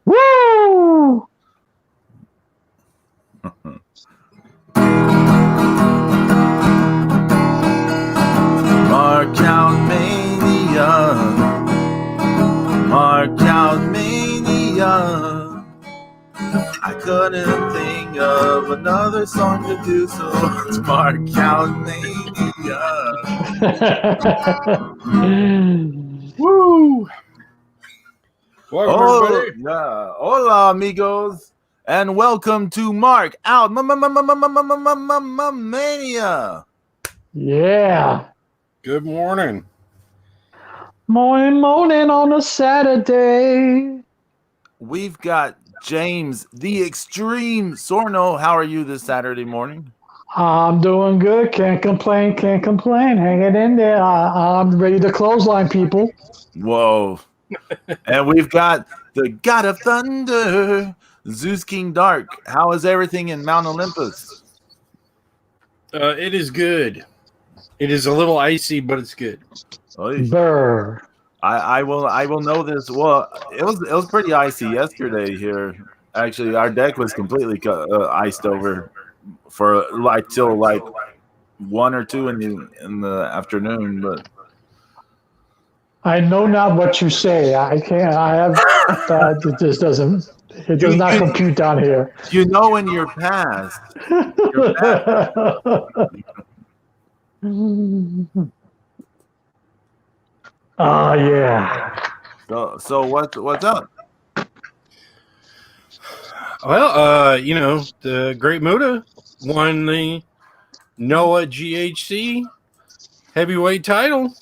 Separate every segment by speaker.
Speaker 1: Woo!
Speaker 2: Mark out Mania. Mark out Mania. I couldn't think of another song to do, so let's mark out Mania.
Speaker 3: Woo! Welcome, everybody.
Speaker 2: Yeah. Hola, amigos, and welcome to Mark Out Mania.
Speaker 1: Yeah.
Speaker 3: Good morning.
Speaker 1: Morning on a Saturday.
Speaker 2: We've got James, the Extreme Sarno. How are you this Saturday morning?
Speaker 1: I'm doing good. Can't complain. Hanging in there. I'm ready to clothesline people.
Speaker 2: Whoa. And we've got the God of Thunder, Zeus King Dark. How is everything in Mount Olympus?
Speaker 3: It is good. It is a little icy, but it's good.
Speaker 1: Brr.
Speaker 2: I will know this. Well, it was pretty icy yesterday here. Actually, our deck was completely iced over for like till like 1 or 2 in the afternoon. But
Speaker 1: I know not what you say. I can't. I have. It just doesn't. It does not compute down here.
Speaker 2: You know, in your past.
Speaker 1: Oh yeah.
Speaker 2: So what's up?
Speaker 3: Well, the Great Mutoh won the NOAH GHC heavyweight title.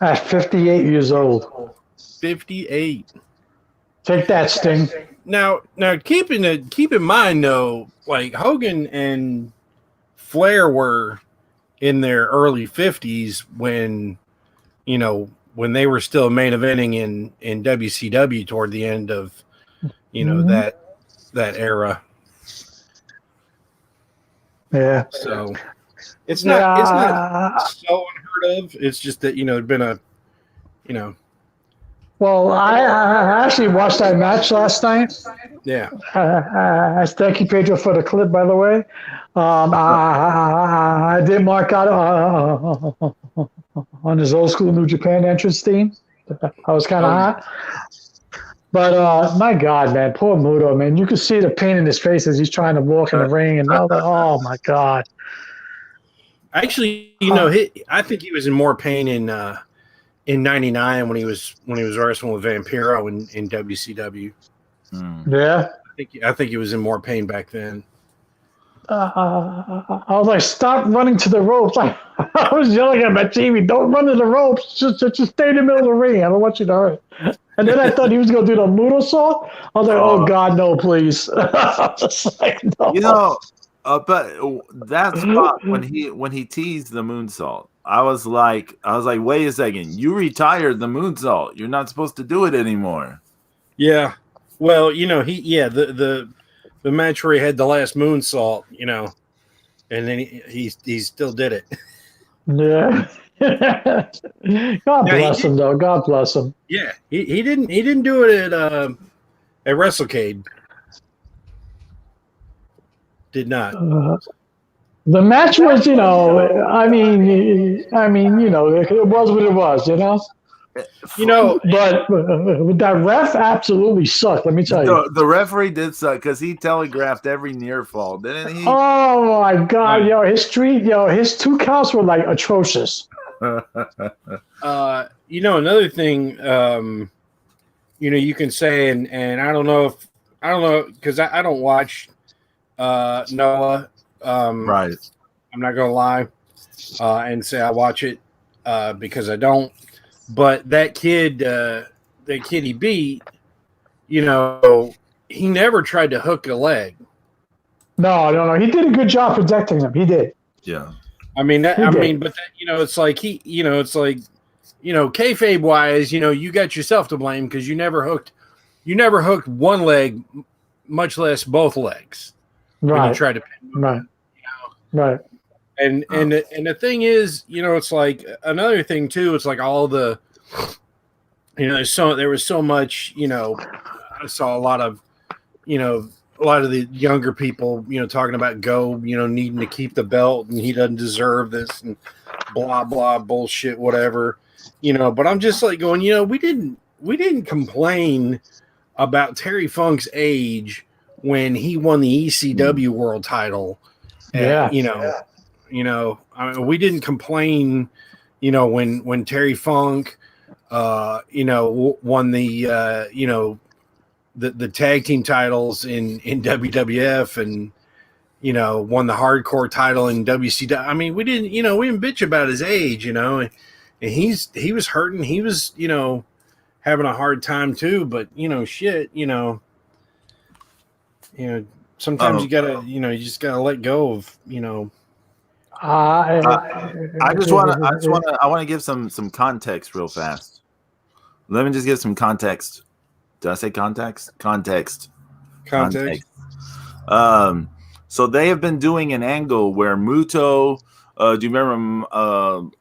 Speaker 1: At 58 years old.
Speaker 3: 58.
Speaker 1: Take that, Sting.
Speaker 3: Now, keep in mind though, like Hogan and Flair were in their early 50s when they were still main eventing in WCW toward the end of that era.
Speaker 1: Yeah.
Speaker 3: So it's not so unheard of. It's just that it'd been a
Speaker 1: Well, I actually watched that match last night.
Speaker 3: Yeah.
Speaker 1: Thank you, Pedro, for the clip, by the way. I did mark out on his old school New Japan entrance theme. I was kind of hot. But my God, man, poor Muto, man. You could see the pain in his face as he's trying to walk in the ring. And I was like, oh, my God.
Speaker 3: Actually, I think he was in more pain in '99 when he was wrestling with Vampiro in WCW.
Speaker 1: Yeah.
Speaker 3: I think he was in more pain back then.
Speaker 1: I was like, stop running to the ropes. I was yelling at my TV, don't run to the ropes. Just stay in the middle of the ring. I don't want you to hurt. And then I thought he was going to do the Muto saw. I was like, oh, God, no, please. Like, no.
Speaker 2: But that spot when he teased the moonsault, I was like, wait a second, you retired the moonsault. You're not supposed to do it anymore.
Speaker 3: Yeah. Well, the match where he had the last moonsault, and then he still did it.
Speaker 1: Yeah. God bless him, though. God bless him.
Speaker 3: Yeah, he didn't do it at WrestleCade. Did not.
Speaker 1: The match was, it was what it was, But that ref absolutely sucked. Let me tell you.
Speaker 2: The referee did suck because he telegraphed every near fall, didn't he?
Speaker 1: Oh my God, his 2 counts were like atrocious.
Speaker 3: Another thing, you can say, and I don't know because I don't watch NOAH.
Speaker 2: Right.
Speaker 3: I'm not gonna lie and say I watch it because I don't. But that kid he beat, he never tried to hook a leg.
Speaker 1: No. He did a good job protecting him. He did.
Speaker 2: Yeah.
Speaker 3: It's like kayfabe wise, you got yourself to blame because you never hooked one leg, much less both legs.
Speaker 1: Right.
Speaker 3: When you tried to pin him.
Speaker 1: Right.
Speaker 3: And the thing is, it's like another thing too. It's like all the there was so much, I saw a lot of, a lot of the younger people, talking about Go, needing to keep the belt and he doesn't deserve this and blah, blah, bullshit, whatever, but I'm just like going, we didn't complain about Terry Funk's age when he won the ECW world title. I mean, we didn't complain, when Terry Funk, won the tag team titles in WWF and, won the hardcore title in WCW. I mean, we didn't bitch about his age, and he was hurting. He was, having a hard time too, but sometimes you gotta, you just gotta let go of,
Speaker 2: I want to give some context real fast. Let me just give some context. Did I say context? Context. So they have been doing an angle where Muto, do you remember,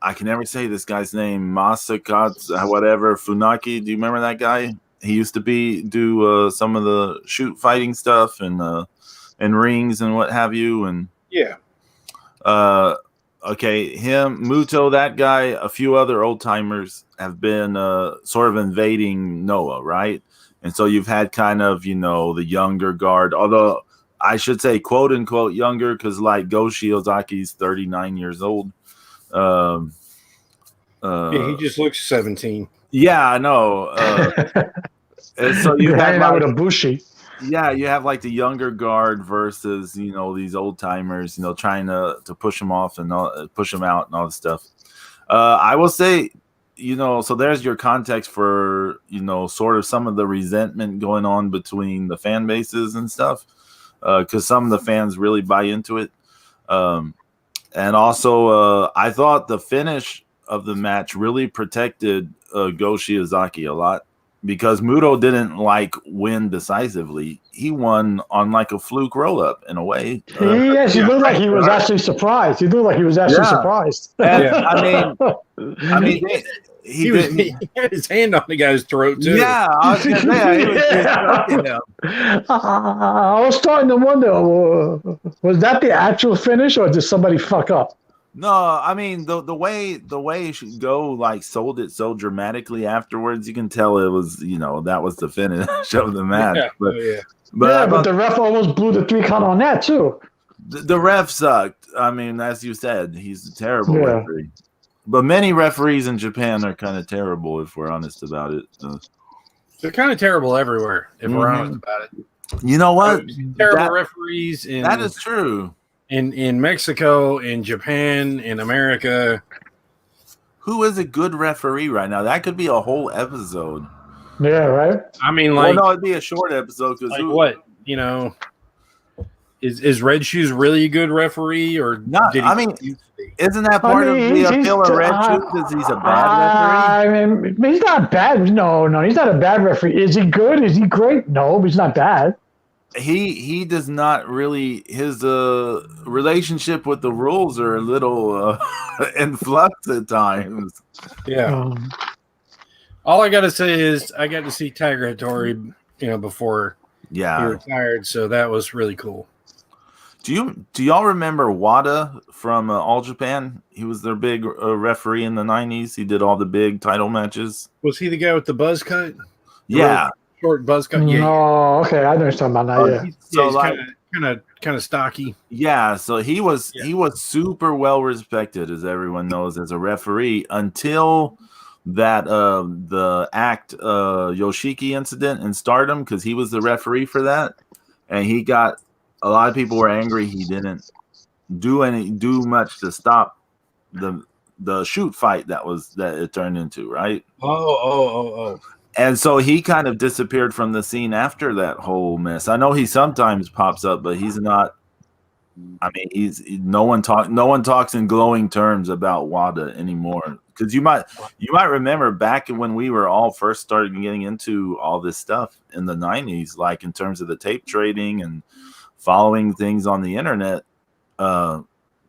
Speaker 2: I can never say this guy's name, Masakatsu, whatever, Funaki, do you remember that guy? He used to do some of the shoot fighting stuff and rings and what have you. And
Speaker 3: yeah.
Speaker 2: Okay, him, Muto, that guy, a few other old timers have been sort of invading Noah, right? And so you've had kind of, the younger guard, although I should say quote unquote younger because like Go Shiozaki's 39 years old.
Speaker 3: Yeah, he just looks 17.
Speaker 2: Yeah, I know. And so you
Speaker 1: hanging
Speaker 2: have
Speaker 1: out with a Bushi.
Speaker 2: Yeah, you have like the younger guard versus these old timers, trying to push them off and push them out and all this stuff. I will say, so there's your context for sort of some of the resentment going on between the fan bases and stuff, because some of the fans really buy into it, and also I thought the finish of the match really protected Go Shiozaki a lot. Because Muto didn't win decisively. He won on like a fluke roll up in a way.
Speaker 1: He looked like he was actually surprised. He looked like he was actually surprised.
Speaker 2: And, I mean, he
Speaker 3: had his hand on the guy's throat too.
Speaker 2: Yeah, I was gonna say, he was choking him.
Speaker 1: I was starting to wonder, was that the actual finish or did somebody fuck up?
Speaker 2: No, I mean the way it should go, sold it so dramatically afterwards. You can tell it was, that was the finish of the match.
Speaker 3: Yeah.
Speaker 2: But
Speaker 1: the ref almost blew the 3 count on that too.
Speaker 2: The ref sucked. I mean, as you said, he's a terrible referee. But many referees in Japan are kind of terrible, if we're honest about it.
Speaker 3: They're kind of terrible everywhere, if we're honest about it.
Speaker 2: You know what?
Speaker 3: Terrible referees.
Speaker 2: That is true.
Speaker 3: In Mexico, in Japan, in America.
Speaker 2: Who is a good referee right now? That could be a whole episode.
Speaker 1: Yeah, right?
Speaker 3: I mean,
Speaker 2: no, it'd be a short episode.
Speaker 3: What? Is Red Shoes really a good referee? Or
Speaker 2: not? Isn't that part of the appeal of Red Shoes? Because he's a bad referee?
Speaker 1: I mean, he's not bad. No, he's not a bad referee. Is he good? Is he great? No, but he's not bad.
Speaker 2: He does not really. His relationship with the rules are a little in flux at times.
Speaker 3: Yeah. All I gotta say is I got to see Tiger Hattori, before he retired, so that was really cool.
Speaker 2: Do y'all remember Wada from All Japan? He was their big referee in the 90s. He did all the big title matches.
Speaker 3: Was he the guy with the buzz cut?
Speaker 2: Yeah.
Speaker 3: Short buzz cut.
Speaker 1: Yeah. Oh, okay. I know what you're talking about now. Yeah.
Speaker 3: He's kind of stocky.
Speaker 2: Yeah. So he was super well respected, as everyone knows, as a referee until that the Act Yoshiki incident in Stardom, because he was the referee for that, and he got a lot of people were angry he didn't do much to stop the shoot fight that it turned into, right?
Speaker 3: Oh.
Speaker 2: And so he kind of disappeared from the scene after that whole mess. I know he sometimes pops up, but he's not. I mean, no one talks in glowing terms about Wada anymore. Because you might remember back when we were all first started getting into all this stuff in the 90s, like in terms of the tape trading and following things on the internet.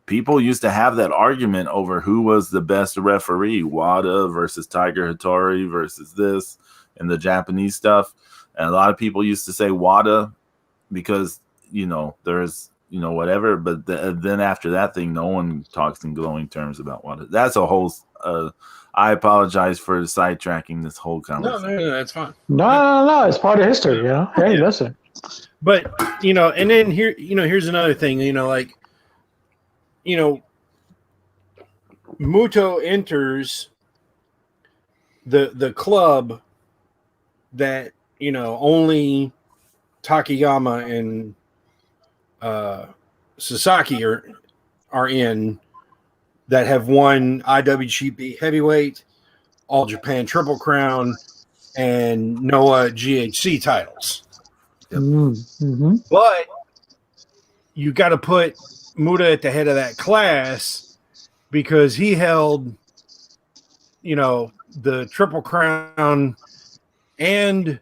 Speaker 2: people used to have that argument over who was the best referee, Wada versus Tiger Hattori versus this and the Japanese stuff. And a lot of people used to say Wada because, there's, whatever. But then after that thing, no one talks in glowing terms about Wada. That's a whole, I apologize for sidetracking this whole conversation.
Speaker 3: No, that's fine.
Speaker 1: No. It's part of history, Hey, listen.
Speaker 3: But, and then here, here's another thing, Muto enters the club that, only Takayama and Sasaki are in, that have won IWGP Heavyweight, All Japan Triple Crown, and Noah GHC titles.
Speaker 1: Mm-hmm.
Speaker 3: But you got to put Muta at the head of that class because he held, the Triple Crown and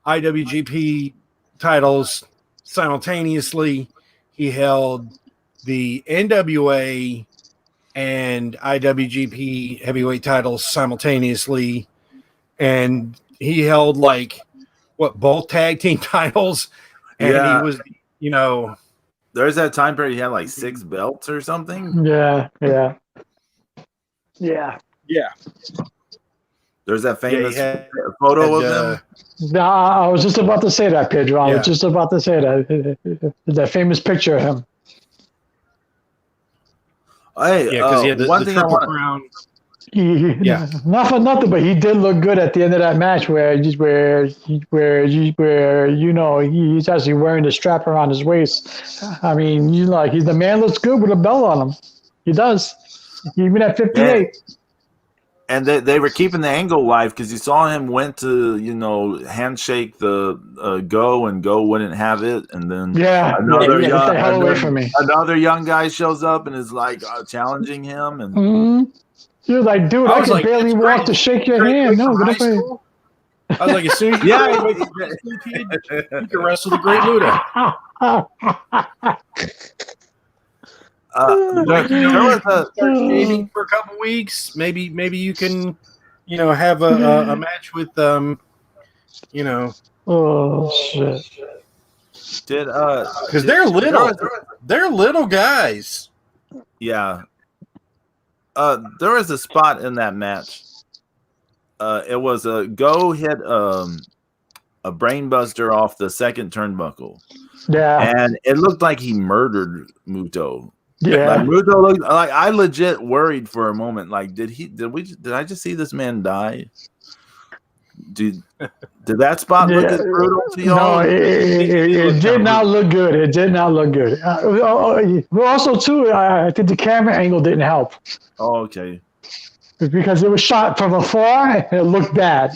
Speaker 3: IWGP titles simultaneously. He held the NWA and IWGP heavyweight titles simultaneously. And he held both tag team titles. And he was,
Speaker 2: there's that time period he had 6 belts or something.
Speaker 1: Yeah.
Speaker 2: There's that famous photo of him.
Speaker 1: No, I was just about to say that, Pedro. I was just about to say that famous picture of him.
Speaker 2: Hey,
Speaker 3: because he had the Triple Crown.
Speaker 1: Not for nothing, but he did look good at the end of that match where he's actually wearing the strap around his waist. I mean, he's the man looks good with a belt on him. He does, even at 58.
Speaker 2: Yeah. And they were keeping the angle live because you saw him went to handshake the Go, and Go wouldn't have it, and then another young guy shows up and is challenging him, and.
Speaker 1: Mm-hmm. You're like, dude, I can barely walk to shake your hand. No, get up.
Speaker 3: I was like, as soon as you you can wrestle the Great Muta. Start shaving for a couple weeks. Maybe you can, have a match with
Speaker 1: Oh shit!
Speaker 3: Because they're little. They're little guys.
Speaker 2: Yeah. There was a spot in that match. It was a Go hit a brainbuster off the second turnbuckle.
Speaker 1: Yeah.
Speaker 2: And it looked like he murdered Muto.
Speaker 1: Yeah.
Speaker 2: Muto looked I legit worried for a moment. Did I just see this man die? Did that spot look as brutal to y'all?
Speaker 1: No, it did not look good. It did not look good. Also, too, I think the camera angle didn't help.
Speaker 2: Oh, okay.
Speaker 1: Because it was shot from afar and it looked bad,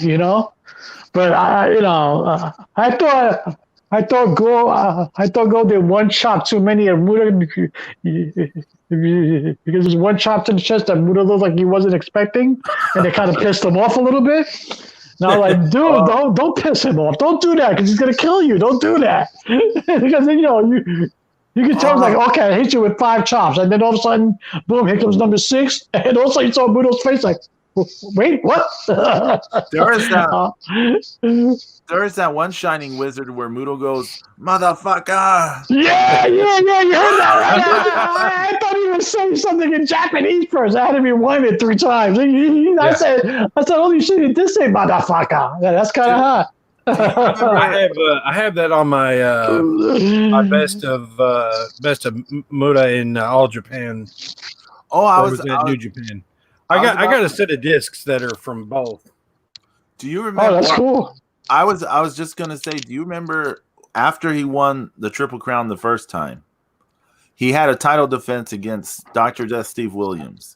Speaker 1: But I thought Go did one chop too many of Muta because there's one chop to the chest that Muta looked like he wasn't expecting, and it kind of pissed him off a little bit. Now, dude, don't piss him off. Don't do that because he's gonna kill you. Don't do that because then you can tell him okay, I hit you with 5 chops, and then all of a sudden, boom, here comes number 6, and also you saw Muto's face wait, what?
Speaker 2: There is that one Shining Wizard where Muto goes, motherfucker.
Speaker 1: Yeah, you heard that, right? I thought he was saying something in Japanese first. I had to rewind it 3 times. I said, holy shit, he did say motherfucker. Yeah, that's kind of hot.
Speaker 3: I have that on my my best of Muta in All Japan.
Speaker 2: Oh, I was
Speaker 3: at New Japan. I got a set of discs that are from both.
Speaker 2: Do you remember?
Speaker 1: Oh, that's cool.
Speaker 2: I was just gonna say, do you remember after he won the Triple Crown the first time, he had a title defense against Dr. Death Steve Williams,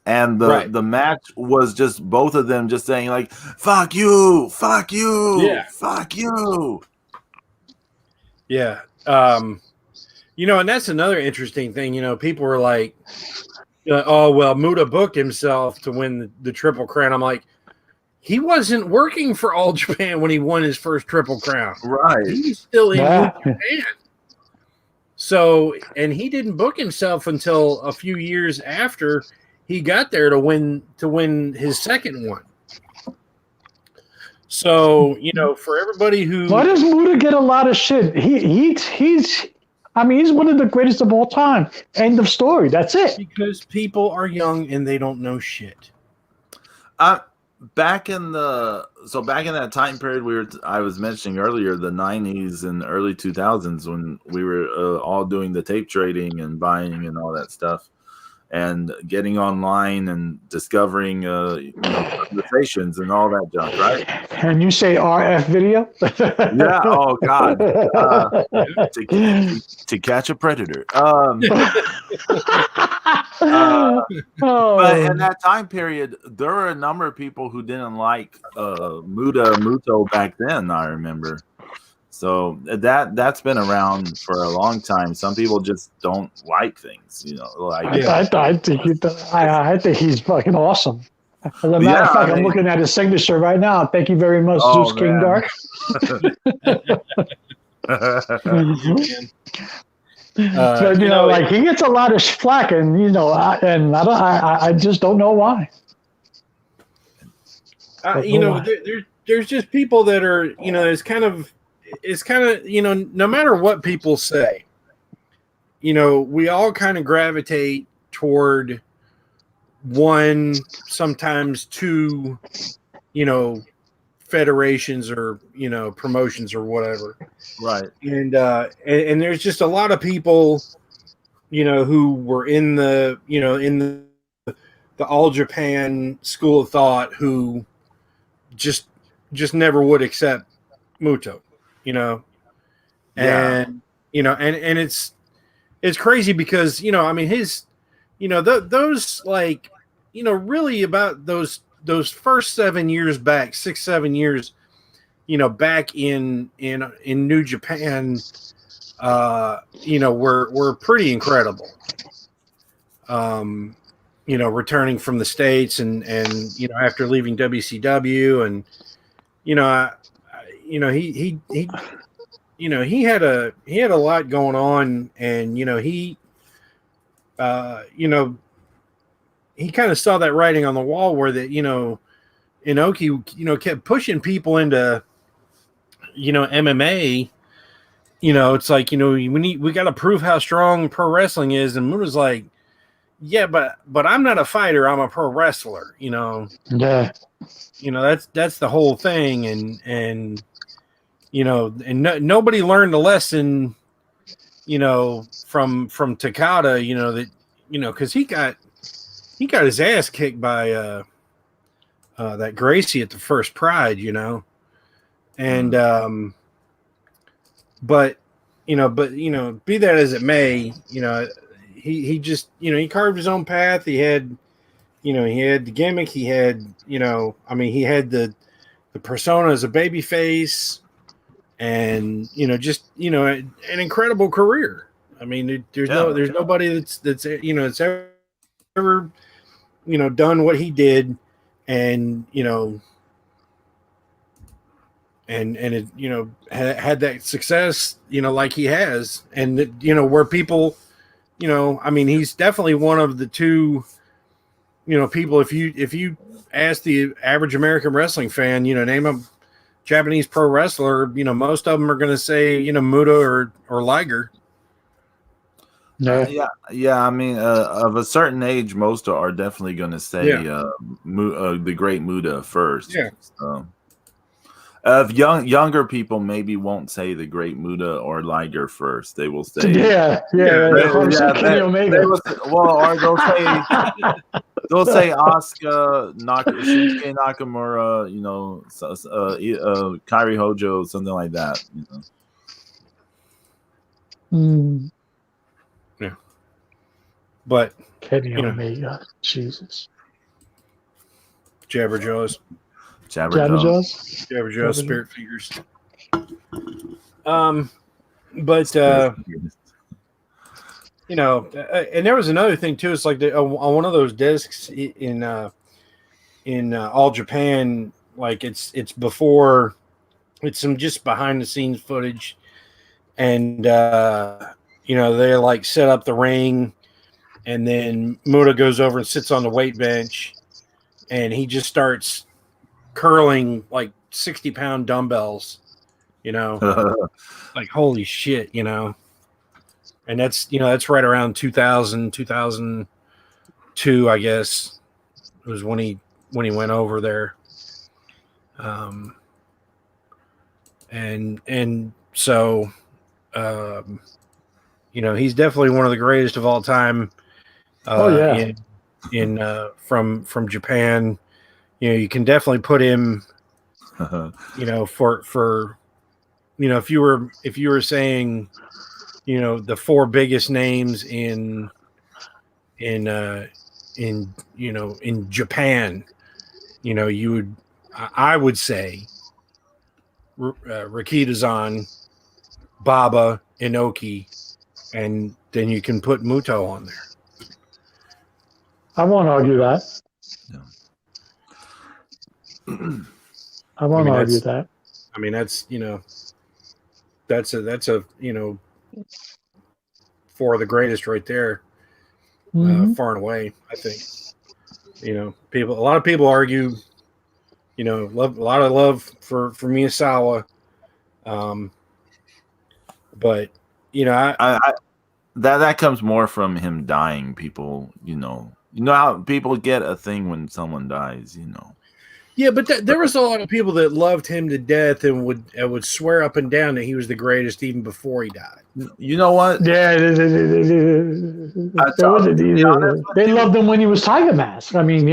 Speaker 2: and the match was just both of them just saying "fuck you, fuck you, fuck you."
Speaker 3: Yeah, and that's another interesting thing. People were like, "Oh well, Muta booked himself to win the Triple Crown." I'm like, he wasn't working for All Japan when he won his first Triple Crown.
Speaker 2: Right.
Speaker 3: He's still in New Japan. So, and he didn't book himself until a few years after he got there to win his second one. So, for everybody who,
Speaker 1: why does Muta get a lot of shit? He's one of the greatest of all time. End of story. That's it.
Speaker 3: Because people are young and they don't know shit.
Speaker 2: Back in that time period I was mentioning earlier, the 90s and early 2000s, when we were all doing the tape trading and buying and all that stuff, and getting online and discovering conversations and all that junk, right?
Speaker 1: And you say RF video?
Speaker 2: Yeah. Oh God. To catch a predator. But in that time period, there were a number of people who didn't like Mutoh back then. I remember. So that's been around for a long time. Some people just don't like things,
Speaker 1: I think he's fucking awesome. As a matter of fact, I'm looking at his signature right now. Thank you very much, Zeus King Dark. But he gets a lot of flack, and I just don't know why.
Speaker 3: There's just people that are, it's kind of, no matter what people say, we all kind of gravitate toward one, sometimes two, federations or, promotions or whatever.
Speaker 2: Right.
Speaker 3: And there's just a lot of people, who were in the All Japan school of thought who just never would accept Mutoh, and it's crazy because, his, those like, really about those first 7 years back, 6-7 years, back in New Japan, were pretty incredible. Returning from the States and after leaving WCW, and he had a lot going on, and he kind of saw that writing on the wall where that Inoki kept pushing people into MMA. It's like, we got to prove how strong pro wrestling is, and Muto's like, yeah, but I'm not a fighter, I'm a pro wrestler.
Speaker 1: Yeah.
Speaker 3: That's the whole thing, and nobody learned a lesson, from Takada, that because he got his ass kicked by that Gracie at the first Pride, and but be that as it may, he just he carved his own path. He had he had the gimmick, he had he had the persona as a baby face, and just an incredible career. There's nobody that's ever done what he did, and and it had that success like he has, and where people he's definitely one of the two people, if you ask the average American wrestling fan, name a Japanese pro wrestler, most of them are going to say Mutoh or Liger.
Speaker 2: Of a certain age, most are definitely going to say the great Mutoh first.
Speaker 3: Yeah.
Speaker 2: So, of younger people, maybe won't say the great Mutoh or Liger first. They will say
Speaker 1: or
Speaker 2: they'll say Asuka, Shinsuke Nakamura, Kairi Hojo, something like that.
Speaker 3: Yeah, but
Speaker 1: Kenny Omega, Jesus,
Speaker 2: Jabberjaws,
Speaker 3: Spirit Fingers. But and there was another thing too. It's like on one of those discs in All Japan, like it's before, it's some just behind the scenes footage, and they like set up the ring, and then Muta goes over and sits on the weight bench, and he just starts curling like 60-pound dumbbells, like holy shit, and that's right around 2000, 2002, I guess, was when he went over there. And so, he's definitely one of the greatest of all time. In from Japan, you can definitely put him, for if you were saying, the four biggest names in Japan, I would say Rikidazan, Baba, Inoki, and then you can put Muto on there.
Speaker 1: I won't argue that. I won't argue that.
Speaker 3: I mean, that's that's a four of the greatest right there, far and away. I think. A lot of people argue. A lot of love for Miyazawa, but
Speaker 2: that comes more from him dying. People, how people get a thing when someone dies.
Speaker 3: Yeah, but there was a lot of people that loved him to death and would swear up and down that he was the greatest even before he died.
Speaker 2: You know what?
Speaker 1: Yeah, they loved him when he was Tiger Mask. I mean,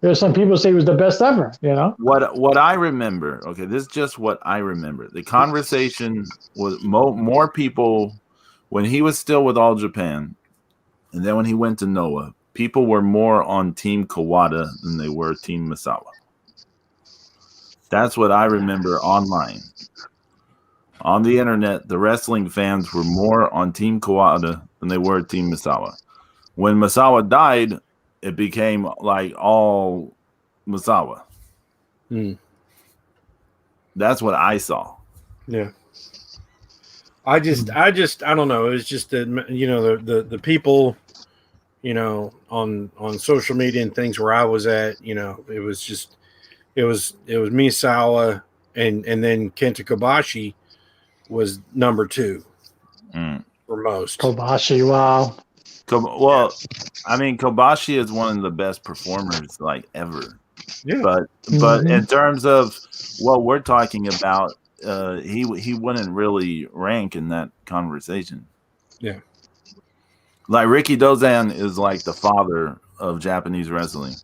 Speaker 1: there's some people say he was the best ever.
Speaker 2: What I remember. Okay, this is just what I remember. The conversation was more people when he was still with All Japan, and then when he went to Noah. People were more on Team Kawada than they were Team Misawa. That's what I remember online. On the internet, the wrestling fans were more on Team Kawada than they were Team Misawa. When Misawa died, it became like all Misawa. That's what I saw.
Speaker 3: Yeah. I don't know. It was just the people, on social media and things where I was at, it was Misawa and then Kenta Kobashi was number 2 for most.
Speaker 1: Kobashi, wow.
Speaker 2: Kobashi is one of the best performers like ever.
Speaker 3: Yeah.
Speaker 2: But in terms of what we're talking about, he wouldn't really rank in that conversation.
Speaker 3: Yeah.
Speaker 2: Like Ricky Dozan is like the father of Japanese wrestling.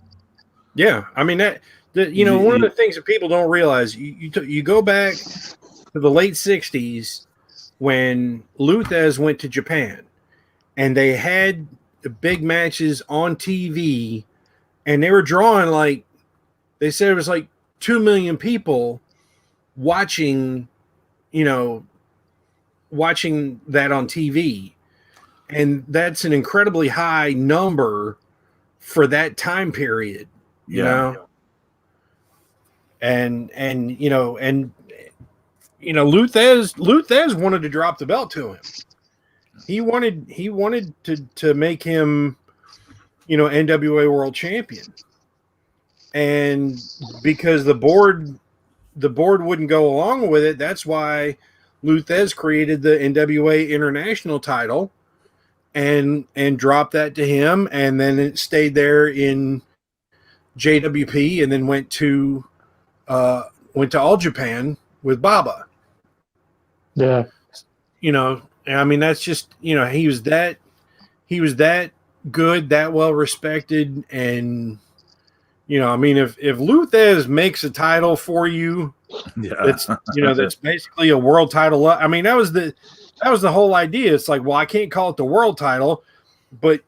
Speaker 3: Yeah, I mean one of the things that people don't realize, you go back to the late '60s when Luthez went to Japan, and they had the big matches on TV, and they were drawing they said it was like 2 million people watching that on TV. And that's an incredibly high number for that time period, you know. And Luthez wanted to drop the belt to him. He wanted to make him, NWA World Champion. And because the board wouldn't go along with it, that's why Luthez created the NWA International title. And dropped that to him, and then it stayed there in JWP, and then went to All Japan with Baba.
Speaker 1: Yeah,
Speaker 3: I mean that's just he was that good, that well respected, and if Luthez makes a title for you, that's that's basically a world title. I mean that was the whole idea. It's like, well, I can't call it the world title, but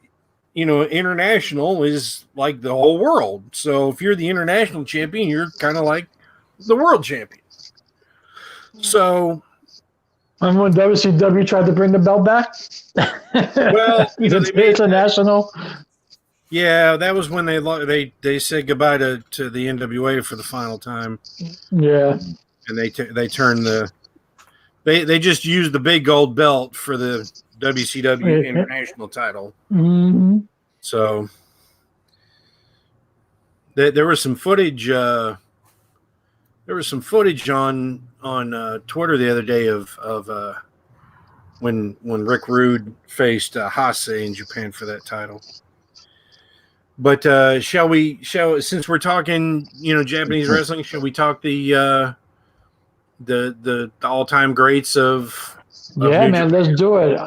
Speaker 3: international is like the whole world. So if you're the international champion, you're kind of like the world champion. So,
Speaker 1: and when WCW tried to bring the belt back,
Speaker 3: well,
Speaker 1: they made international.
Speaker 3: Yeah, that was when they said goodbye to the NWA for the final time.
Speaker 1: Yeah,
Speaker 3: and they turned They just used the big gold belt for the WCW International title.
Speaker 1: Mm-hmm.
Speaker 3: So there was some footage. There was some footage on Twitter the other day of when Rick Rude faced Hase in Japan for that title. But since we're talking, Japanese wrestling, shall we talk the all-time greats of
Speaker 1: Yeah,
Speaker 3: New
Speaker 1: man,
Speaker 3: Japan?
Speaker 1: let's do it.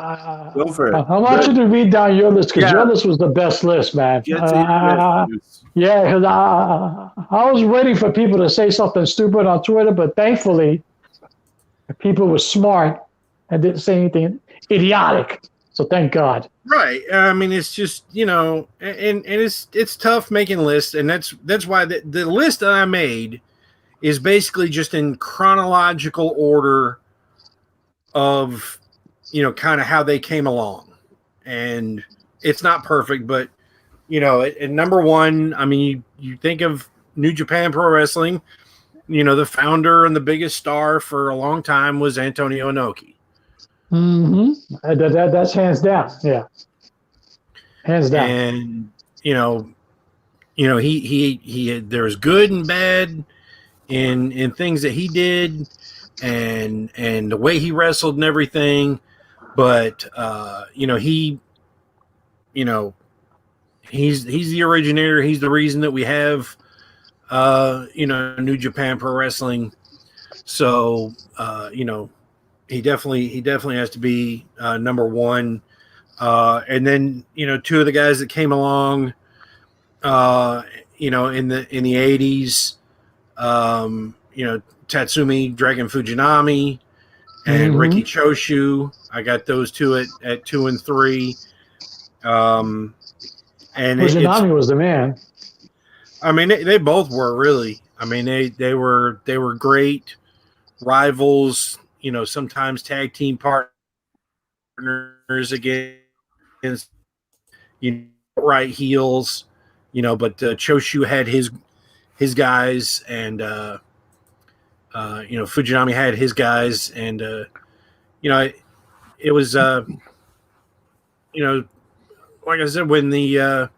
Speaker 2: Go for it.
Speaker 1: I want you to read down your list because
Speaker 2: Yeah.
Speaker 1: your list was the best list, man.
Speaker 2: Get to your list.
Speaker 1: Yeah, because I was waiting for people to say something stupid on Twitter, but thankfully, people were smart and didn't say anything idiotic. So thank God.
Speaker 3: Right. I mean, it's just and it's tough making lists, and that's why the list that I made is basically just in chronological order of kind of how they came along, and it's not perfect, but at number one, I mean, you think of New Japan Pro Wrestling, the founder and the biggest star for a long time was Antonio Inoki.
Speaker 1: Mm-hmm. That's hands down. Yeah, hands down.
Speaker 3: And he had, there was good and bad in things that he did, and the way he wrestled and everything. But he's the originator. He's the reason that we have New Japan Pro Wrestling. So he definitely has to be number one. And then two of the guys that came along in the 80s, Tatsumi Dragon Fujinami and Riki Choshu. I got those two at 2 and 3. And
Speaker 1: Fujinami was the man.
Speaker 3: I mean, they both were really. I mean, they were great rivals. Sometimes tag team partners against right heels. But Choshu had his guys, and Fujinami had his guys, and it was like I said, when the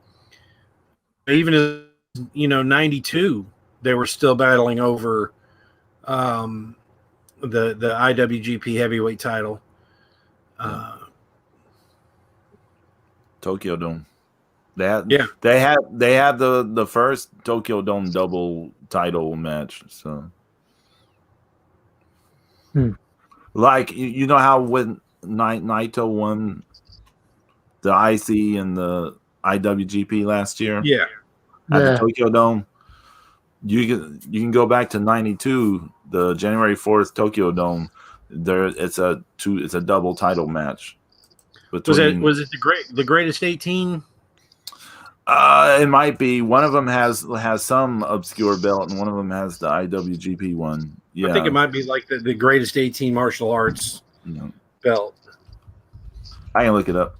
Speaker 3: even 92, they were still battling over the IWGP Heavyweight title.
Speaker 2: Tokyo Dome. They had the first Tokyo Dome double title match. So, like how when Naito won the IC and the IWGP last year, at the Tokyo Dome, you can go back to 92, the January 4th Tokyo Dome. It's a double title match. Was
Speaker 3: it the greatest 18?
Speaker 2: It might be. One of them has some obscure belt, and one of them has the IWGP one. Yeah,
Speaker 3: I think it might be like the greatest 18 martial arts belt.
Speaker 2: I can look it up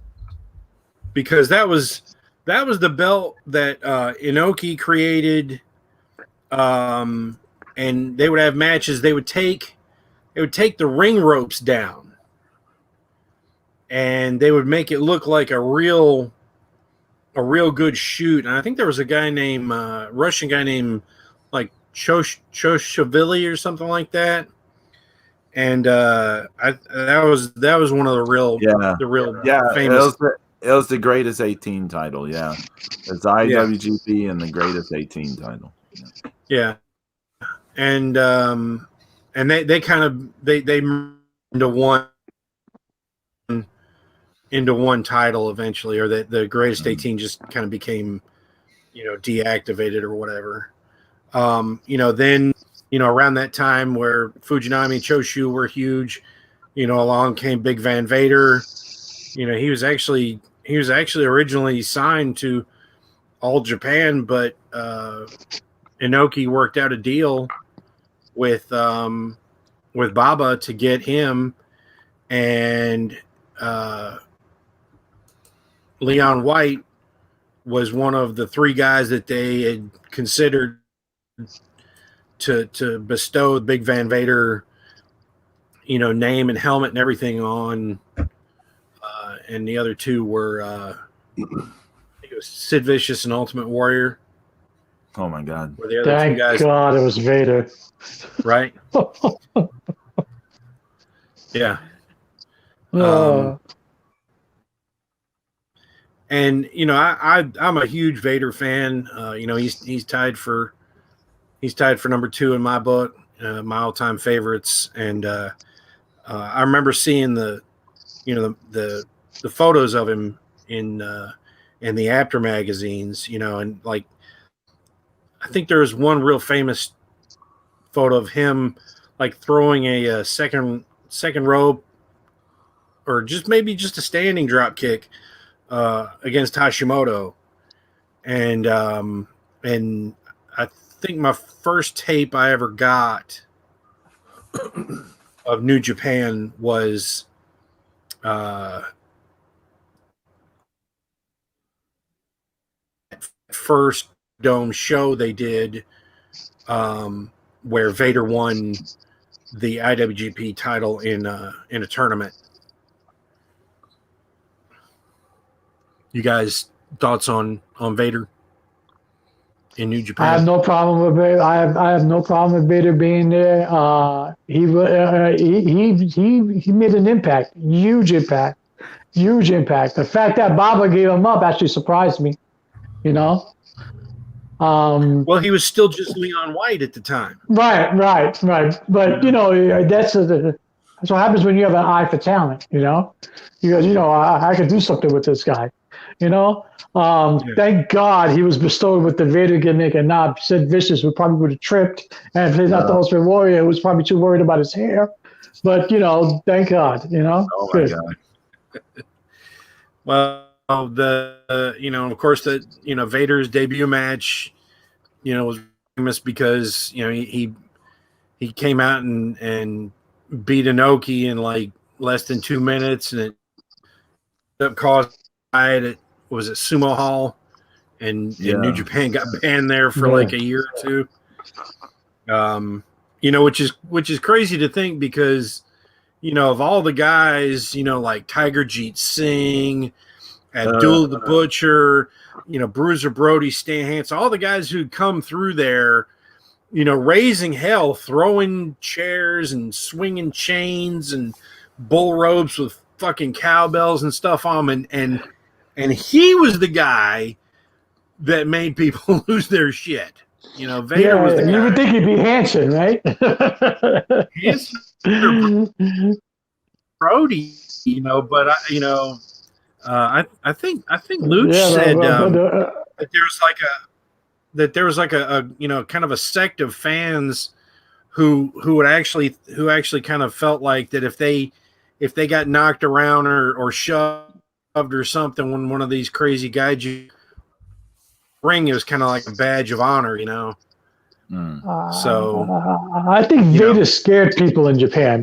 Speaker 3: because that was the belt that Inoki created, and they would have matches. They would take the ring ropes down, and they would make it look like a real good shoot. And I think there was a guy named Russian guy named like Choshvili or something like that. And that was one of the real famous.
Speaker 2: It was the greatest 18 title. Yeah, it's the IWGP and the greatest 18 title.
Speaker 3: Yeah, and they kind of they into one title eventually, or the greatest 18 just kind of became deactivated or whatever. Then around that time where Fujinami and Choshu were huge, along came Big Van Vader. He was actually originally signed to All Japan, but Inoki worked out a deal with Baba to get him, and Leon White was one of the 3 guys that they had considered to bestow Big Van Vader name and helmet and everything on, and the other two were I think it was Sid Vicious and Ultimate Warrior.
Speaker 2: Oh my God!
Speaker 3: Were the other
Speaker 1: Thank
Speaker 3: two guys
Speaker 1: God it was Vader.
Speaker 3: right? Yeah.
Speaker 1: Uh,
Speaker 3: And I'm a huge Vader fan. He's tied for number 2 in my book, my all-time favorites. And I remember seeing the photos of him in the After magazines, and like I think there was one real famous photo of him like throwing a second rope, or maybe just a standing drop kick against Hashimoto, and I think my first tape I ever got of New Japan was first dome show they did, where Vader won the IWGP title in a tournament. You guys thoughts on Vader in New Japan?
Speaker 1: I have no problem with Vader. I have no problem with Vader being there. He made an impact, huge impact. The fact that Baba gave him up actually surprised me.
Speaker 3: Well, he was still just Leon White at the time.
Speaker 1: Right. But that's what happens when you have an eye for talent. He goes, I could do something with this guy. Thank God he was bestowed with the Vader gimmick and not Sid Vicious, who probably would have tripped. And if he's not the Ultimate Warrior, who was probably too worried about his hair. But thank God.
Speaker 2: Oh my God.
Speaker 3: Well, of course, Vader's debut match, was famous because he came out and beat Inoki in like less than 2 minutes, and it caused it was at Sumo Hall, and New Japan got banned there for like a year or two. Which is crazy to think, because of all the guys, like Tiger Jeet Singh, Abdul the Butcher, Bruiser Brody, Stan Hansen, all the guys who'd come through there, raising hell, throwing chairs and swinging chains and bull ropes with fucking cowbells and stuff on them, and he was the guy that made people lose their shit. Vader was the guy.
Speaker 1: You would think he'd be Hanson, right?
Speaker 3: Hanson, Brody, but I think Luch said that there was like a kind of a sect of fans who actually kind of felt like that if they got knocked around or shoved or something when one of these crazy guys ring, it was kind of like a badge of honor, So
Speaker 1: I think Vader scared people in Japan.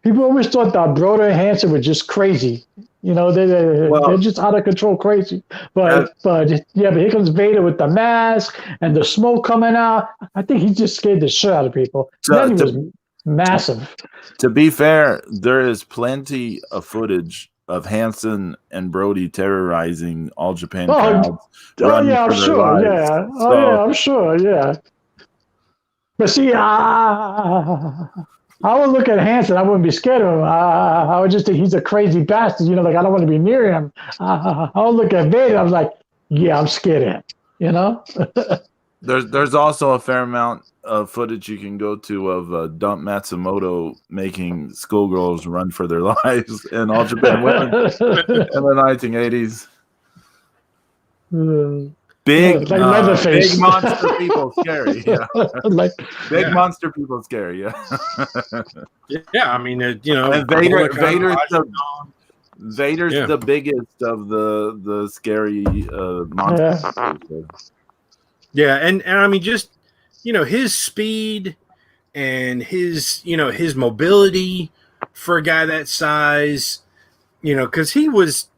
Speaker 1: People always thought that Broder and Hansen were just crazy. They're just out of control crazy. But here comes Vader with the mask and the smoke coming out. I think he just scared the shit out of people. Then he was massive.
Speaker 2: To be fair, there is plenty of footage of Hansen and Brody terrorizing All Japan crowds.
Speaker 1: I'm sure. Yeah. I'm sure. Yeah. But see, I would look at Hansen. I wouldn't be scared of him. I would just think he's a crazy bastard. Like I don't want to be near him. I would look at Vader. I was like, yeah, I'm scared of him.
Speaker 2: There's also a fair amount of footage you can go to of Dump Matsumoto making schoolgirls run for their lives in All Japan Women in the 1980s. Big monster people scary. Yeah. Monster people scary. Yeah.
Speaker 3: Yeah, I mean,
Speaker 2: and Vader's the biggest of the scary monsters.
Speaker 3: Yeah, and I mean, just his speed and his mobility for a guy that size, because he was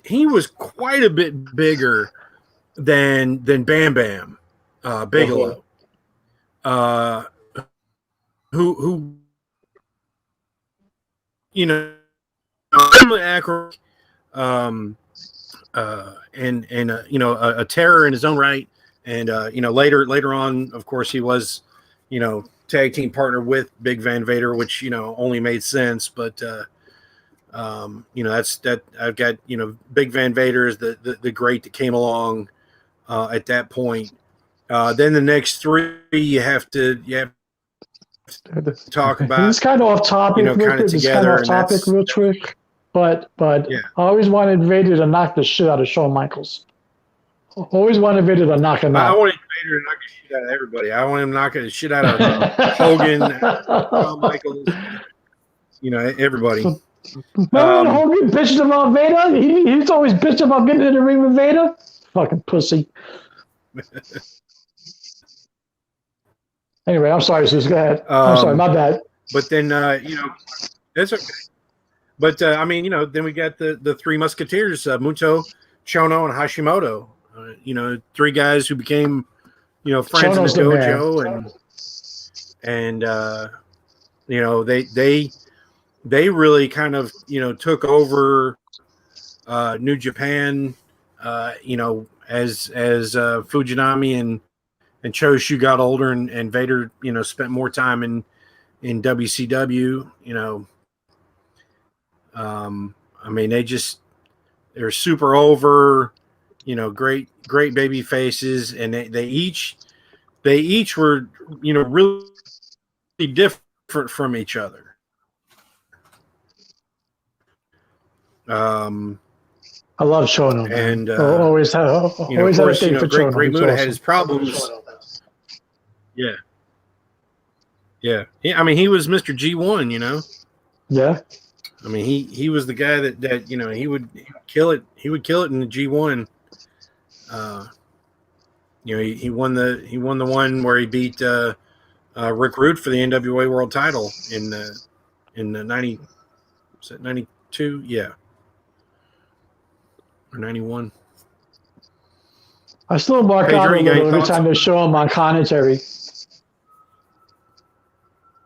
Speaker 3: quite a bit bigger than Bam Bam Bigelow, who you know, extremely acrobatic, and you know, a terror in his own right. And you know, later on, of course, he was, you know, tag team partner with Big Van Vader, which, you know, only made sense. But you know, that I've got, you know, Big Van Vader is the great that came along at that point. Then the next three you have to talk about.
Speaker 1: This is kind of off topic,
Speaker 3: you know, kind of
Speaker 1: This is kind of
Speaker 3: together,
Speaker 1: off
Speaker 3: and
Speaker 1: topic,
Speaker 3: that's
Speaker 1: real quick. But
Speaker 3: yeah.
Speaker 1: I always wanted Vader to knock the shit out of Shawn Michaels. Always wanted Vader to knock him
Speaker 3: I
Speaker 1: out.
Speaker 3: wanted Vader to knock the shit out of everybody. I want him to knock the shit out of Hogan, Shawn Michaels, you know, everybody.
Speaker 1: Remember when Hogan bitched about Vader? He's always bitched about getting in the ring with Vader. Fucking pussy. Anyway, I'm sorry, Zeus. Go ahead. I'm sorry, my bad.
Speaker 3: But then, you know, that's okay. But I mean, you know, then we got the three Musketeers: Muto, Chono, and Hashimoto. You know, three guys who became, you know, friends
Speaker 1: Chono's
Speaker 3: in the
Speaker 1: the
Speaker 3: dojo, and you know, they really kind of, you know, took over New Japan. You know, as Fujinami and Choshu got older, and Vader, you know, spent more time in WCW. You know, I mean, they're super over. You know, great baby faces, and they each were, you know, really different from each other.
Speaker 1: I love Chono,
Speaker 3: and
Speaker 1: always had
Speaker 3: you know,
Speaker 1: always
Speaker 3: of course,
Speaker 1: had a thing
Speaker 3: you know,
Speaker 1: for
Speaker 3: Great
Speaker 1: Chono.
Speaker 3: Muta
Speaker 1: Awesome.
Speaker 3: had his problems. Yeah. I mean, he was Mr. G1, you know.
Speaker 1: Yeah.
Speaker 3: I mean, he was the guy that you know, he would kill it. He would kill it in the G1. You know, he won the one where he beat Rick Rude for the NWA World Title in the 90. Was it 92? Yeah, or 91.
Speaker 1: I still mark
Speaker 3: Pedro,
Speaker 1: out a
Speaker 3: you got
Speaker 1: little
Speaker 3: any
Speaker 1: every
Speaker 3: thoughts
Speaker 1: time they show him on commentary.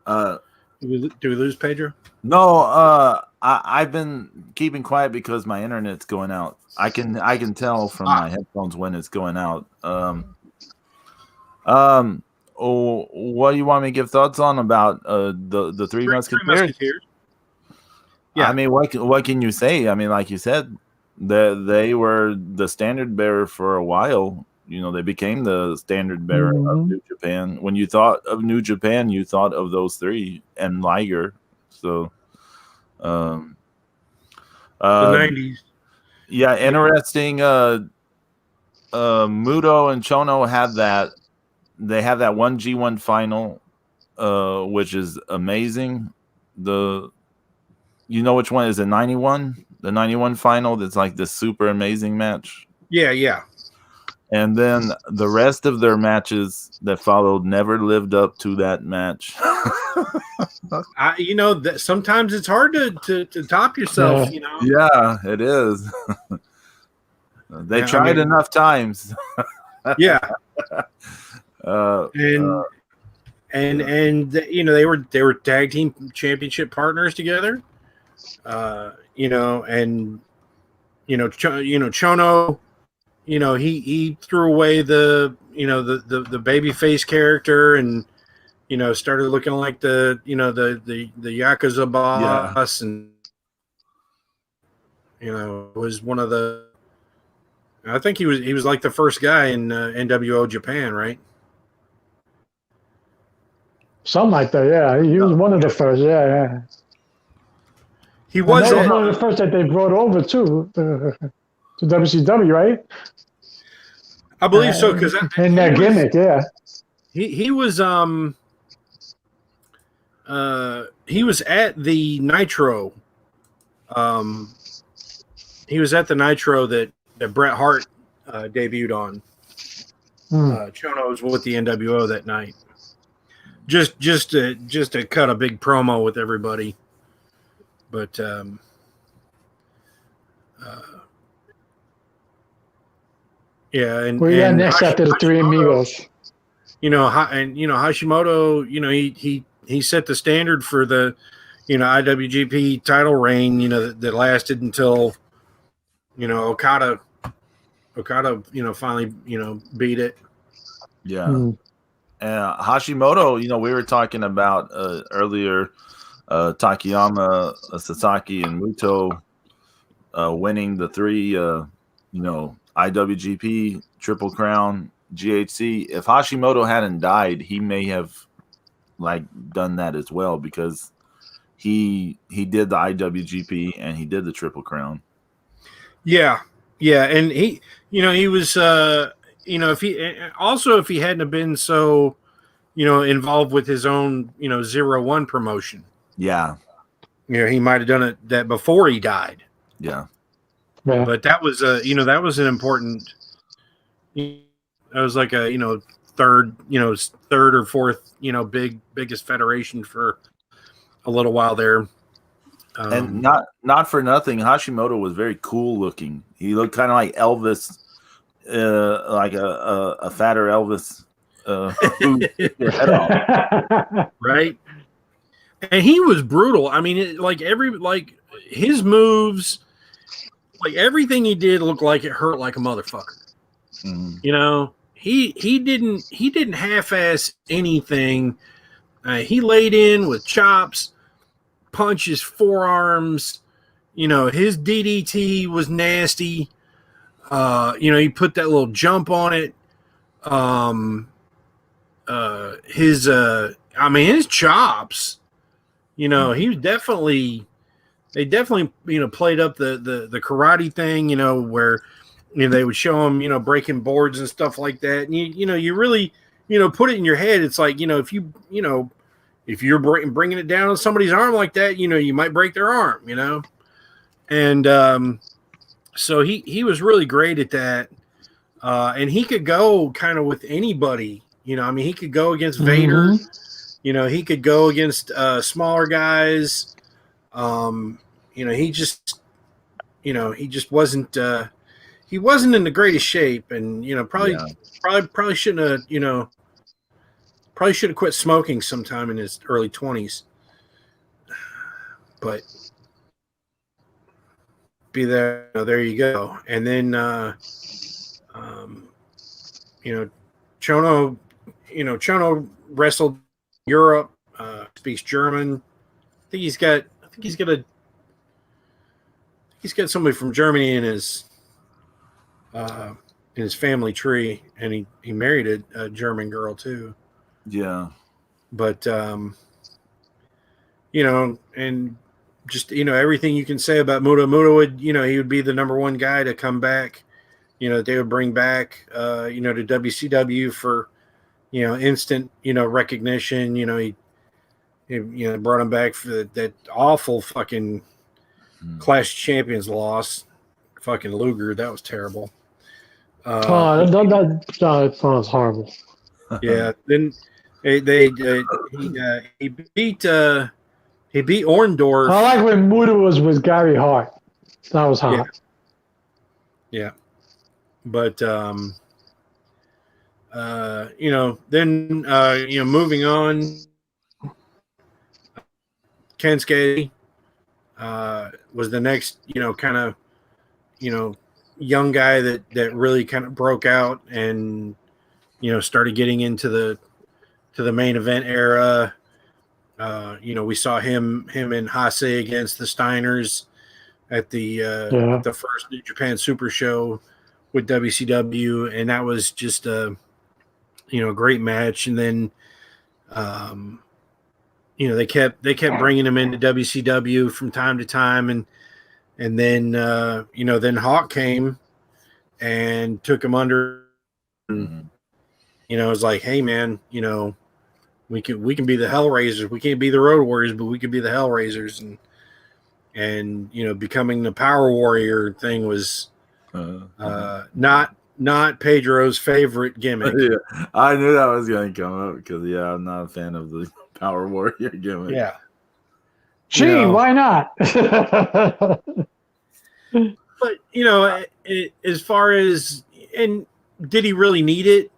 Speaker 3: Do we lose Pedro?
Speaker 2: No, I've been keeping quiet because my internet's going out. I can tell from my headphones when it's going out. What do you want me to give thoughts on about the Three Musketeers? Yeah. I mean, what can you say? I mean, like you said, they were the standard bearer for a while. You know, they became the standard bearer of New Japan. When you thought of New Japan, you thought of those three and Liger. So, the
Speaker 3: 90s.
Speaker 2: Yeah, interesting. Muto and Chono had that. They have that one G1 final, which is amazing. You know which one is it? 91? The 91 final. That's like this super amazing match.
Speaker 3: Yeah.
Speaker 2: And then the rest of their matches that followed never lived up to that match.
Speaker 3: You know, that sometimes it's hard to top yourself. You know.
Speaker 2: Yeah, it is. They tried enough times.
Speaker 3: Yeah. And you know, they were tag team championship partners together. You know, and you know, Chono, you know, he threw away the baby face character, and you know, started looking like the Yakuza boss, and you know, was one of the. I think he was like the first guy in NWO Japan, right?
Speaker 1: Something like that, yeah. He was one of the first, yeah.
Speaker 3: He was
Speaker 1: one of the first that they brought over to WCW, right?
Speaker 3: I believe so, because
Speaker 1: in that gimmick, yeah.
Speaker 3: He was at the Nitro. He was at the Nitro that Bret Hart debuted on. Chono was with the NWO that night. Just to cut a big promo with everybody. But yeah, and
Speaker 1: we got next after the Three Amigos.
Speaker 3: You know, Hashimoto, you know, he set the standard for the, IWGP title reign, that lasted until, Okada, finally, beat it.
Speaker 2: Yeah. Hashimoto, we were talking about earlier, Takayama, Sasaki, and Muto winning the 3, IWGP Triple Crown GHC. If Hashimoto hadn't died, he may have done that as well, because he did the IWGP and he did the Triple Crown.
Speaker 3: Yeah, and he was if he hadn't have been so involved with his own 0-1 promotion.
Speaker 2: Yeah,
Speaker 3: he might have done that before he died.
Speaker 2: Yeah.
Speaker 3: But that was that was an important. That was like a third or fourth biggest federation for a little while there.
Speaker 2: And not for nothing, Hashimoto was very cool looking. He looked kind of like Elvis, like a fatter Elvis.
Speaker 3: Right. And he was brutal. I mean, his moves, everything he did looked like it hurt like a motherfucker.
Speaker 2: Mm-hmm.
Speaker 3: He didn't half-ass anything. He laid in with chops, punches, forearms. His DDT was nasty. He put that little jump on it. His chops. He was definitely. They definitely, played up the karate thing. Where they would show him, breaking boards and stuff like that. And you really, put it in your head. It's like, if you're bringing it down on somebody's arm like that, you might break their arm. And so he was really great at that. And he could go kind of with anybody. He could go against Vader. He could go against smaller guys. He just wasn't. He wasn't in the greatest shape, and probably shouldn't have. Probably should have quit smoking sometime in his early 20s. But be there. There you go. And then Chono. Chono wrestled Europe. Speaks German. I think he's got somebody from Germany in his family tree, and he married a German girl too.
Speaker 2: Yeah.
Speaker 3: But and just everything you can say about Muto would he would be the number one guy to come back. They would bring back to WCW for instant recognition. He brought him back for that awful fucking Clash of Champions loss. Fucking Luger, that was terrible.
Speaker 1: That was horrible.
Speaker 3: Yeah. Then he beat Orndorff.
Speaker 1: I like when Muto was with Gary Hart. That was hot.
Speaker 3: Yeah. But then moving on, Kensuke was the next kind of young guy that really kind of broke out and started getting into the main event era. We saw him and Hase against the Steiners at the first New Japan Super Show with WCW, and that was just a great match. And then they kept bringing him into WCW from time to time, and then then Hawk came and took him under. And, it was like, hey man, we can be the Hellraisers. We can't be the Road Warriors, but we could be the Hellraisers. And becoming the Power Warrior thing was not Pedro's favorite gimmick.
Speaker 2: Yeah, I knew that was going to come up because I'm not a fan of the Power Warrior gimmick.
Speaker 3: Yeah.
Speaker 1: Gee, why not?
Speaker 3: But as far as did he really need it?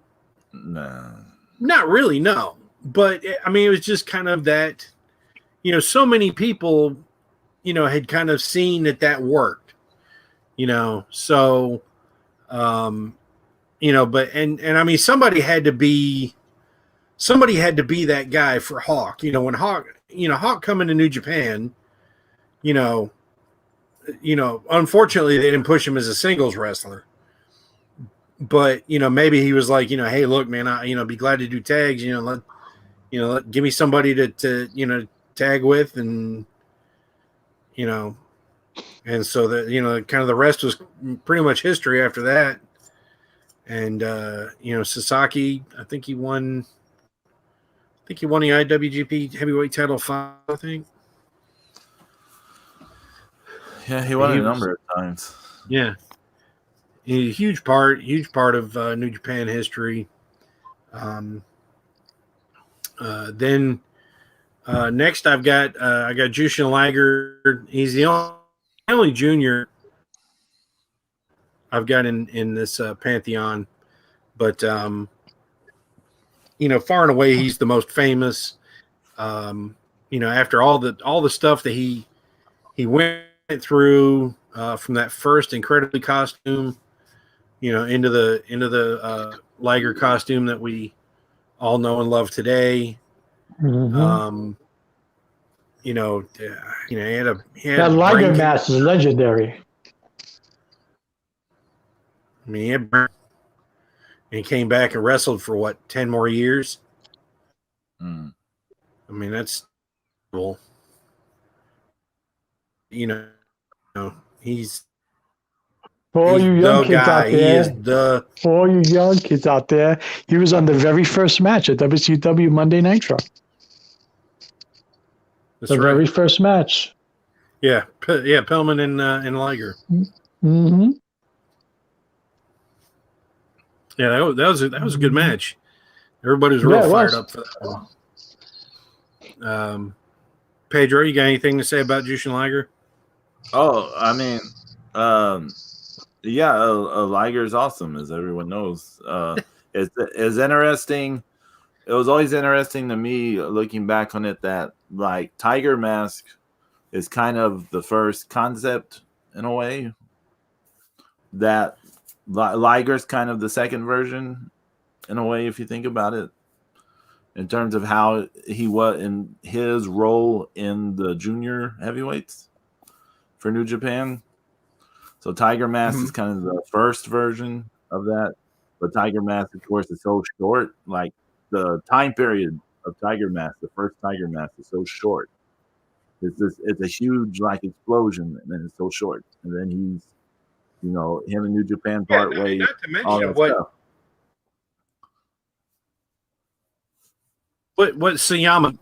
Speaker 2: No.
Speaker 3: Not really, no. But I mean, it was just kind of that, so many people, had kind of seen that worked, so, but, and I mean, somebody had to be that guy for Hawk, when Hawk coming to New Japan, unfortunately they didn't push him as a singles wrestler, but, maybe he was like, hey, look, man, I, be glad to do tags, give me somebody to tag with, and and so that kind of the rest was pretty much history after that. And Sasaki, I think he won the IWGP Heavyweight Title 5, I think.
Speaker 2: Yeah, he won a number of times.
Speaker 3: Yeah, a huge part of New Japan history. Then next I got Jushin Liger. He's the only junior I've got in this Pantheon, but far and away he's the most famous. After all the stuff that he went through from that first incredibly costume, into the Liger costume that we all know and love today.
Speaker 1: Mm-hmm.
Speaker 3: He had
Speaker 1: that Liger mask is legendary.
Speaker 3: I mean, he came back and wrestled for 10 more years.
Speaker 2: Mm.
Speaker 3: I mean, that's cool. He's
Speaker 1: For all you young kids out there, for all you young kids out there, he was on the very first match at WCW Monday Nitro.
Speaker 3: That's right.
Speaker 1: Very first match.
Speaker 3: Yeah, Pillman and Liger.
Speaker 1: Mm-hmm.
Speaker 3: Yeah, that was a good match. Everybody was real fired up for that one. Pedro, you got anything to say about Jushin Liger?
Speaker 2: Oh, I mean, Liger is awesome, as everyone knows. It's interesting. It was always interesting to me looking back on it that like Tiger Mask is kind of the first concept in a way. That Liger's kind of the second version in a way, if you think about it, in terms of how he was in his role in the junior heavyweights for New Japan. So Tiger Mask is kind of the first version of that, but Tiger Mask, of course, is so short. Like the time period of Tiger Mask, the first Tiger Mask, is so short. It's a huge like explosion, and then it's so short, and then he's, him in New Japan part way.
Speaker 3: Not to mention
Speaker 2: all that stuff.
Speaker 3: What Sayama,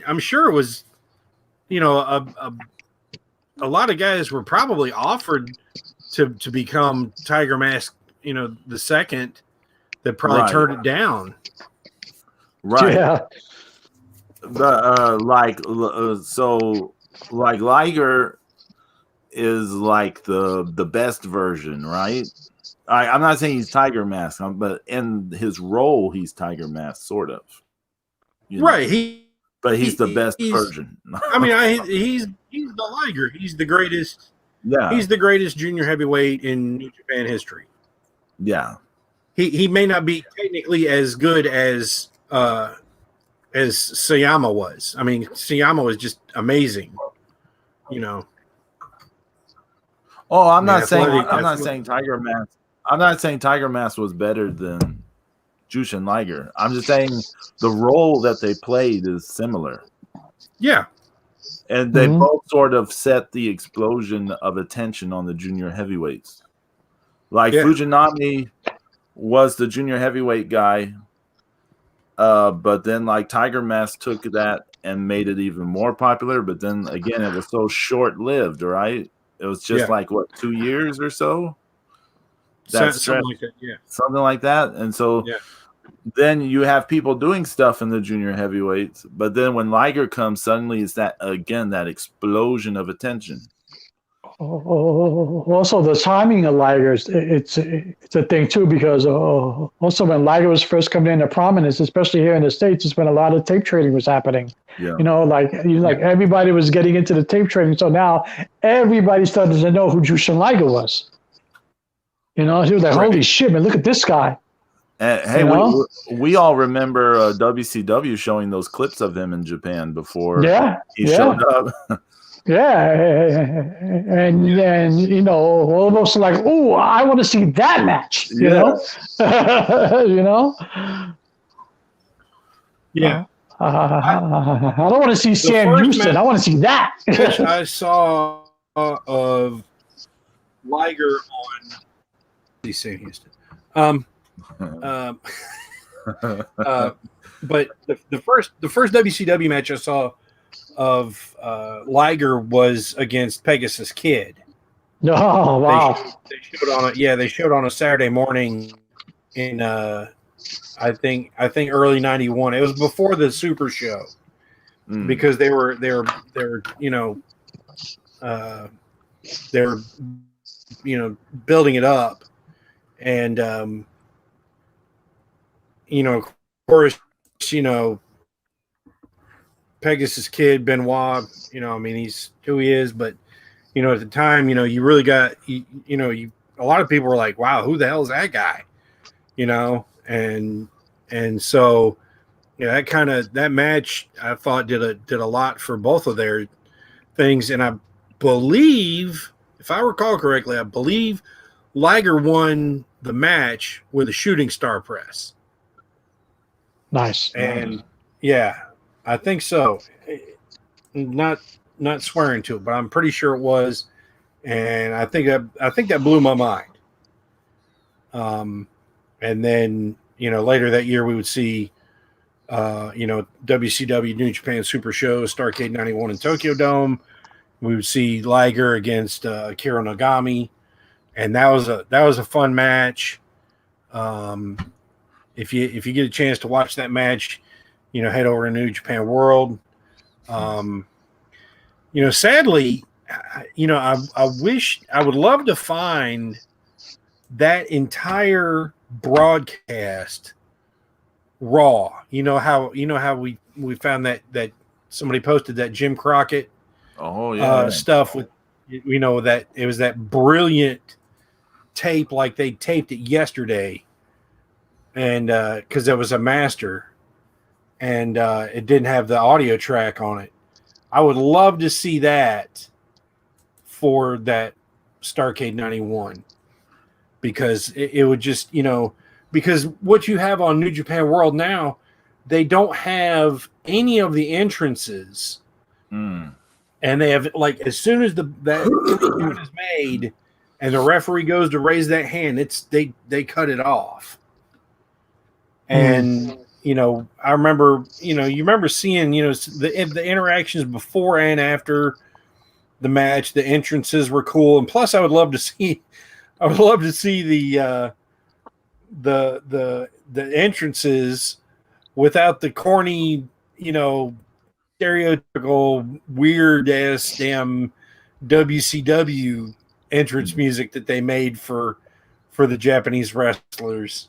Speaker 3: I'm sure it was, a lot of guys were probably offered to become Tiger Mask, the second, that probably turned it down.
Speaker 2: Right.
Speaker 1: Yeah.
Speaker 2: But so Liger is like the best version, right? I'm not saying he's Tiger Mask, but in his role, he's Tiger Mask, sort of.
Speaker 3: Right.
Speaker 2: But he's the best version.
Speaker 3: I mean, he's the Liger. He's the greatest.
Speaker 2: Yeah.
Speaker 3: He's the greatest junior heavyweight in New Japan history.
Speaker 2: Yeah.
Speaker 3: He may not be technically as good as Sayama was. I mean, Sayama was just amazing.
Speaker 2: Oh, I'm not saying Tiger Mask. I'm not saying Tiger Mask was better than Jushin Liger. I'm just saying the role that they played is similar.
Speaker 3: Yeah.
Speaker 2: And they both sort of set the explosion of attention on the junior heavyweights. Like Fujinami was the junior heavyweight guy, but then like Tiger Mask took that and made it even more popular. But then again, it was so short-lived, right? It was just 2 years or so.
Speaker 3: Something like that, yeah.
Speaker 2: Something like that. And so then you have people doing stuff in the junior heavyweights, but then when Liger comes, suddenly it's that explosion of attention.
Speaker 1: Also, the timing of Liger, it's a thing too, because also when Liger was first coming into prominence, especially here in the States, it's when a lot of tape trading was happening.
Speaker 2: Yeah.
Speaker 1: Like everybody was getting into the tape trading, so now everybody started to know who Jushin Liger was. He was like, holy shit, man, look at this guy.
Speaker 2: Hey, we all remember WCW showing those clips of him in Japan before he showed up.
Speaker 1: Yeah, and almost like, oh, I want to see that match. You know.
Speaker 3: Yeah.
Speaker 1: I don't want to see Sam Houston. I want to see that.
Speaker 3: I saw of Liger on Sam Houston. But the first WCW match I saw of Liger was against Pegasus Kid.
Speaker 1: Oh wow!
Speaker 3: They showed on a Saturday morning in I think early '91. It was before the Super Show because they were building it up, and of course Pegasus Kid, Benoit, he's who he is, but at the time, you really got a lot of people were like, wow, who the hell is that guy? And so that match I thought did a lot for both of their things. And I believe, if I recall correctly, Liger won the match with a shooting star press.
Speaker 1: Nice.
Speaker 3: And I think so. Not swearing to it, but I'm pretty sure it was. And I think that blew my mind. And then, later that year we would see, WCW New Japan Super Show, Starrcade 91 in Tokyo Dome. We would see Liger against Akira Nagami. And that was a fun match. If you get a chance to watch that match, head over to New Japan World. Sadly, I wish I would love to find that entire broadcast raw. How we found that somebody posted that Jim Crockett stuff with that it was that brilliant tape, like they taped it yesterday, and because it was a master and it didn't have the audio track on it. I would love to see that for that Starrcade 91, because it would just, because what you have on New Japan World now, they don't have any of the entrances. And they have, like, as soon as that is made and the referee goes to raise that hand, they cut it off. And I remember, you remember seeing, the interactions before and after the match. The entrances were cool, and plus, I would love to see the entrances without the corny, stereotypical weird ass damn WCW entrance music that they made for the Japanese wrestlers,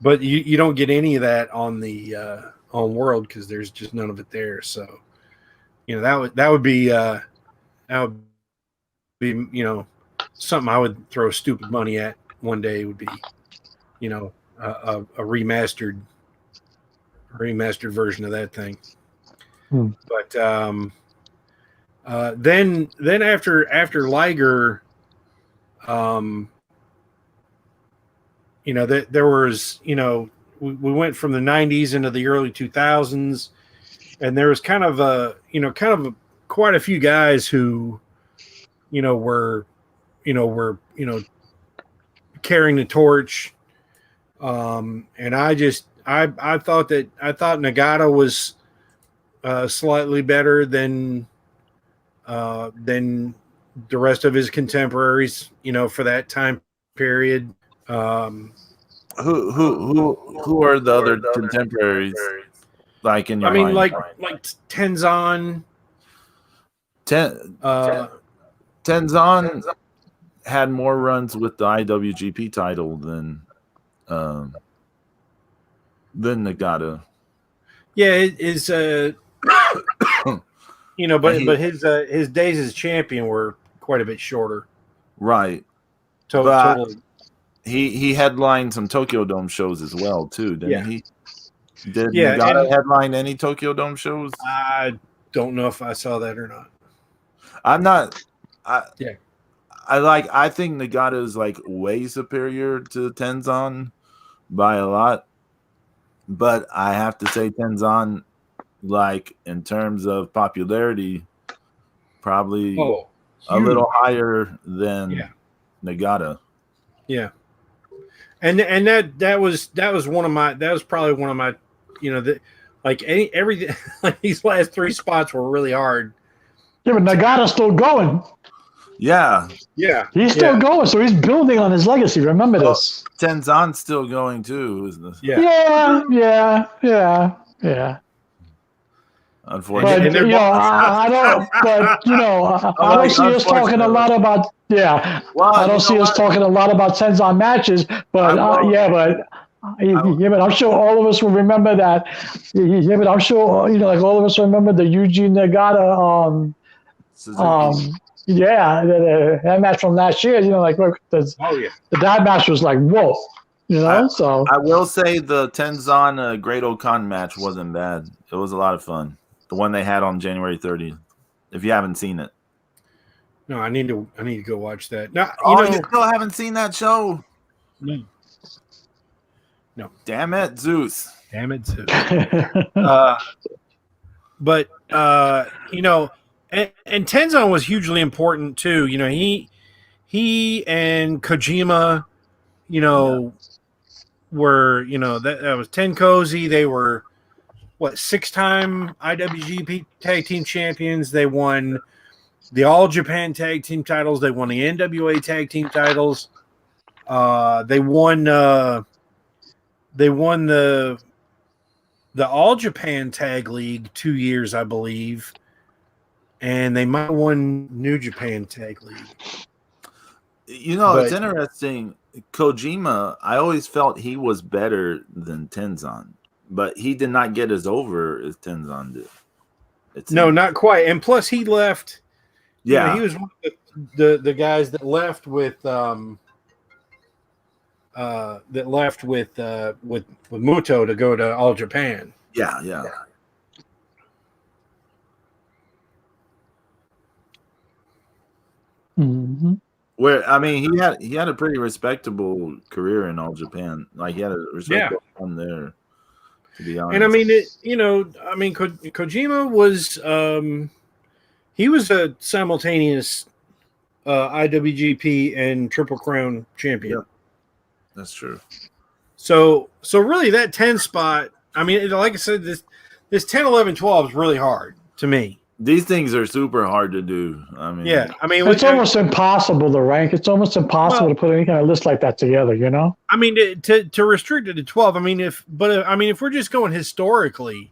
Speaker 3: But you don't get any of that on the on World, because there's just none of it there. So, that would be something I would throw stupid money at one day. Would be, a remastered version of that thing. But then after Liger, there was, we went from the 90s into the early 2000s, and there was kind of quite a few guys who, were carrying the torch. And I thought Nagata was slightly better than the rest of his contemporaries, for that time period.
Speaker 2: Who are the other contemporaries? Like in your mind?
Speaker 3: like Tenzan.
Speaker 2: Tenzan had more runs with the IWGP title than Nagata.
Speaker 3: Yeah, it is. But his days as champion were quite a bit shorter.
Speaker 2: Right.
Speaker 3: Totally.
Speaker 2: He headlined some Tokyo Dome shows as well too, didn't he? Did Nagata headline any Tokyo Dome shows?
Speaker 3: I don't know if I saw that or not.
Speaker 2: I'm not. I think Nagata is like way superior to Tenzan by a lot, but I have to say Tenzan, like in terms of popularity, probably a little higher than Nagata.
Speaker 3: Yeah, and that was probably one of my, everything like these last three spots were really hard.
Speaker 1: Yeah, but Nagata's still going.
Speaker 2: Yeah.
Speaker 1: He's still going, so he's building on his legacy. Remember this.
Speaker 2: Tenzan's still going too, isn't it?
Speaker 1: Yeah.
Speaker 2: Unfortunately,
Speaker 1: but, I don't see us talking a lot about. Yeah, I don't see us talking a lot about Tenzan matches, but but I'm sure all of us will remember that. Yeah, but I'm sure like all of us remember the Yuji Nagata. That match from last year. That match was like whoa. So
Speaker 2: I will say the Tenzan Great Okan match wasn't bad. It was a lot of fun. The one they had on January 30th. If you haven't seen it,
Speaker 3: no, I need to go watch that. Now,
Speaker 2: you still haven't seen that show?
Speaker 3: No.
Speaker 2: Damn it, Zeus.
Speaker 3: But and Tenzan was hugely important too. He and Kojima, were that was Tenkozy. They were 6-time IWGP Tag Team Champions. They won the All Japan Tag Team titles. They won the NWA Tag Team titles. They won the All Japan Tag League 2 years, I believe, and they might have won New Japan Tag League.
Speaker 2: It's interesting. Kojima, I always felt he was better than Tenzan, but he did not get as over as Tenzan did.
Speaker 3: No, not quite. And plus, he left.
Speaker 2: Yeah,
Speaker 3: he was one of the guys that left with Muto to go to All Japan.
Speaker 2: Yeah.
Speaker 1: Mm-hmm.
Speaker 2: Where he had a pretty respectable career in All Japan. Like he had a respectable run there, to be honest.
Speaker 3: And Kojima was he was a simultaneous IWGP and Triple Crown champion.
Speaker 2: Yeah, that's true.
Speaker 3: So really that 10 spot, like I said, this 10, 11, 12 is really hard to me.
Speaker 2: These things are super hard to do.
Speaker 1: It's almost impossible to rank. It's almost impossible to put any kind of list like that together.
Speaker 3: To restrict it to 12. If we're just going historically,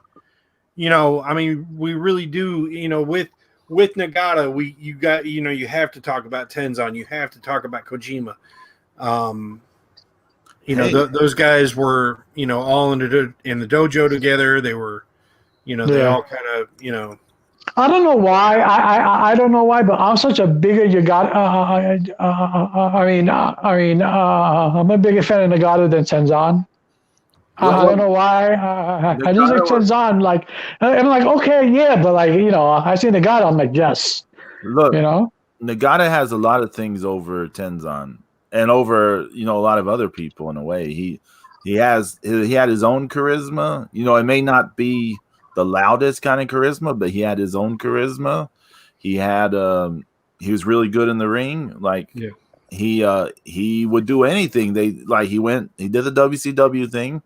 Speaker 3: we really do. With Nagata, you have to talk about Tenzan. You have to talk about Kojima. Those guys were all in the dojo together. They were, they all kind of
Speaker 1: I don't know why. I don't know why, but I'm such a bigger Nagata. I'm a bigger fan of Nagata than Tenzan. I don't know why. I just like Tenzan. Like I'm like okay, yeah, but I see Nagata. I'm like yes.
Speaker 2: Look, Nagata has a lot of things over Tenzan and over a lot of other people in a way. He had his own charisma. It may not be the loudest kind of charisma, but he had his own charisma. He had he was really good in the ring. He would do anything. He did the WCW thing.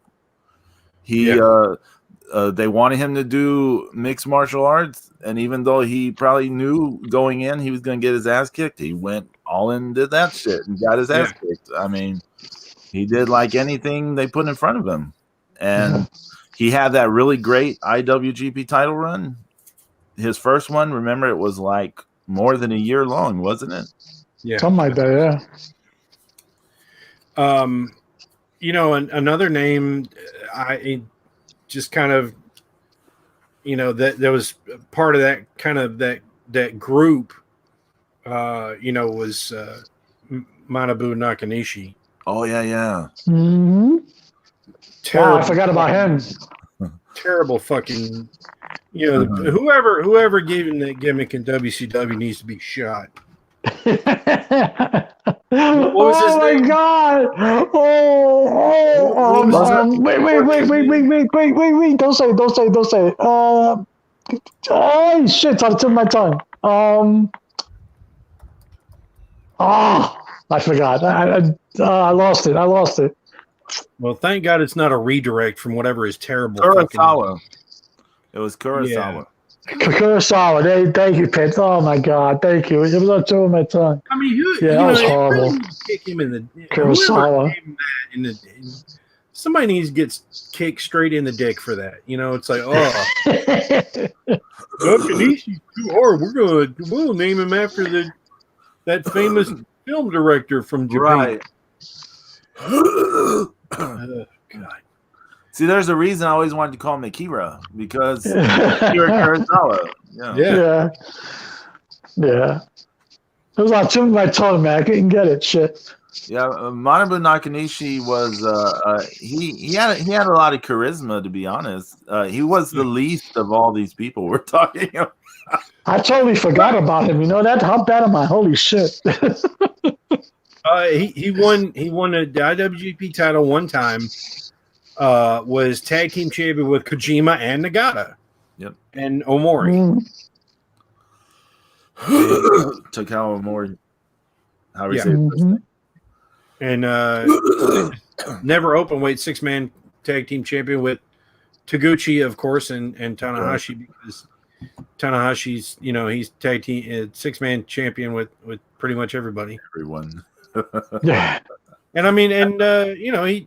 Speaker 2: They wanted him to do mixed martial arts, and even though he probably knew going in he was going to get his ass kicked, he went all in and did that shit and got his ass kicked. He did anything they put in front of him, and he had that really great IWGP title run, his first one, remember, it was like more than a year long, wasn't it?
Speaker 3: Yeah,
Speaker 1: Something like that, yeah.
Speaker 3: You know, another name, I just kind of, you know, that was part of that kind of that group. You know, was Manabu Nakanishi.
Speaker 2: Oh yeah.
Speaker 1: Mm-hmm.
Speaker 3: Terrible,
Speaker 1: Wow, I forgot about him.
Speaker 3: Terrible fucking. You know, whoever gave him that gimmick in WCW needs to be shot.
Speaker 1: Was
Speaker 3: was his
Speaker 1: my
Speaker 3: name?
Speaker 1: God! Wait! Don't say it. Oh shit! It's on the tip of my tongue. I forgot. I lost it.
Speaker 3: Well, thank God it's not a redirect from whatever is terrible.
Speaker 2: Kurosawa. It was Kurosawa.
Speaker 3: Yeah.
Speaker 1: Kurosawa. Thank you, Pitts. Oh my God, thank you. It was on the tip of my tongue.
Speaker 3: I mean,
Speaker 1: that was horrible.
Speaker 3: Really kick him in the
Speaker 1: Kurosawa.
Speaker 3: Somebody needs to get kicked straight in the dick for that. You know, it's like, Nakanishi's too hard. We'll name him after that famous film director from Japan.
Speaker 2: Right.
Speaker 3: God.
Speaker 2: See, there's a reason I always wanted to call him Akira, because Akira Kurosawa.
Speaker 1: Yeah. It was on the tip of my tongue, man. I couldn't get it. Shit.
Speaker 2: Yeah, Manabu Nakanishi was he had a lot of charisma, to be honest. He was the least of all these people we're talking about.
Speaker 1: I totally forgot about him. You know that? How bad am I? Holy shit.
Speaker 3: He won the IWGP title one time. Was tag team champion with Kojima and Nagata.
Speaker 2: Yep.
Speaker 3: And Omori.
Speaker 2: Takao Omori. How we say
Speaker 1: it?
Speaker 3: And never open weight 6-man tag team champion with Taguchi, of course, and Tanahashi, because Tanahashi's, you know, he's tag team 6-man champion with pretty much everybody.
Speaker 2: Everyone.
Speaker 1: Yeah.
Speaker 3: And I mean, you know,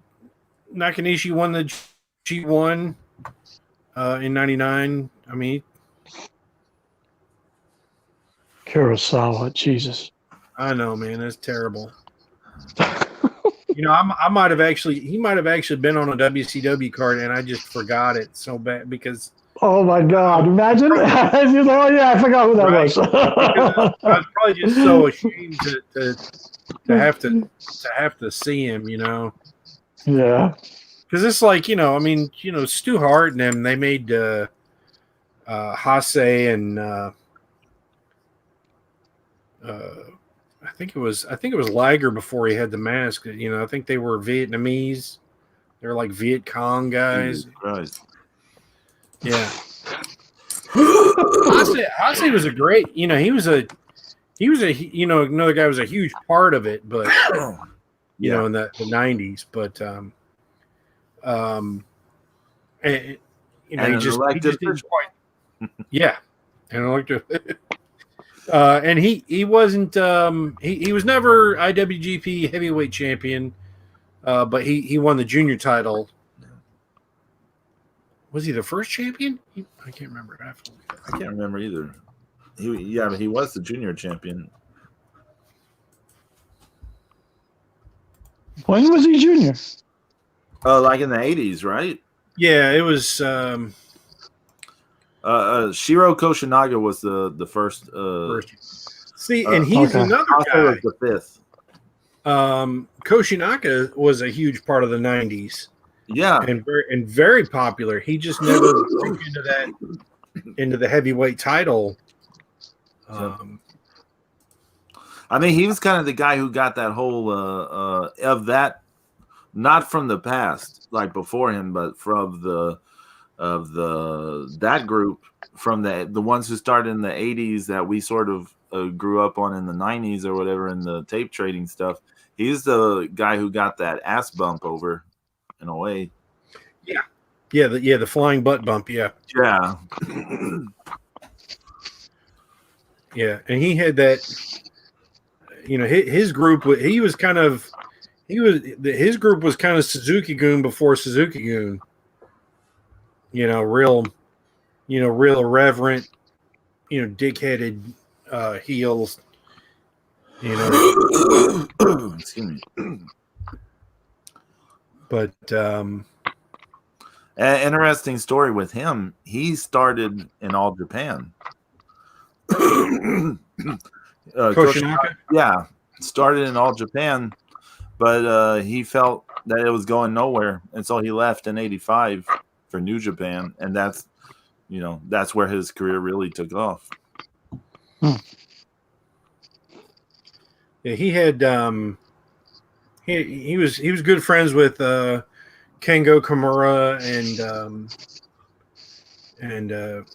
Speaker 3: Nakanishi won the G1 in '99. I mean,
Speaker 1: Kurosawa, Jesus.
Speaker 3: I know, man, that's terrible. You know, he might have actually been on a WCW card, and I just forgot it so bad because.
Speaker 1: Oh my God! Imagine. Oh yeah, I forgot who that was.
Speaker 3: I was probably just so ashamed to have to see him. You know.
Speaker 1: Yeah.
Speaker 3: Because it's like, you know, I mean, you know, Stu Hart and them, they made Hase and I think it was Liger before he had the mask. You know, I think they were Vietnamese. They're like Viet Cong guys.
Speaker 2: Christ.
Speaker 3: Yeah. Hase was a great, you know, he was a you know, another guy was a huge part of it, but you know, in the 90s, but and, you know, he just didn't quite. Yeah, and elected. And he wasn't. He was never IWGP Heavyweight Champion, but he won the junior title. Was he the first champion? I can't remember.
Speaker 2: I can't remember either. But he was the junior champion.
Speaker 1: When was he junior?
Speaker 2: Like in the 80s, right?
Speaker 3: Yeah, it was.
Speaker 2: Shiro Koshinaga was the first.
Speaker 3: See, and he's another guy.
Speaker 2: Was the fifth.
Speaker 3: Koshinaga was a huge part of the 90s.
Speaker 2: Yeah,
Speaker 3: and very popular. He just never broke into the heavyweight title.
Speaker 2: I mean, he was kind of the guy who got that whole of that, not from the past, like before him, but from that group, from the ones who started in the 80s that we sort of grew up on in the 90s or whatever in the tape trading stuff. He's the guy who got that ass bump over, in a way.
Speaker 3: The flying butt bump. Yeah. Yeah, and he had that. You know, his group. His group was kind of Suzuki-gun before Suzuki-gun. You know, real irreverent. dickheaded heels.
Speaker 2: Excuse me.
Speaker 3: But
Speaker 2: An interesting story with him. He started in All Japan.
Speaker 3: Koshinaka?
Speaker 2: Yeah, started in All Japan, but he felt that it was going nowhere, and so he left in '85 for New Japan, and that's where his career really took off.
Speaker 3: Yeah, he had he was good friends with Kengo Kimura and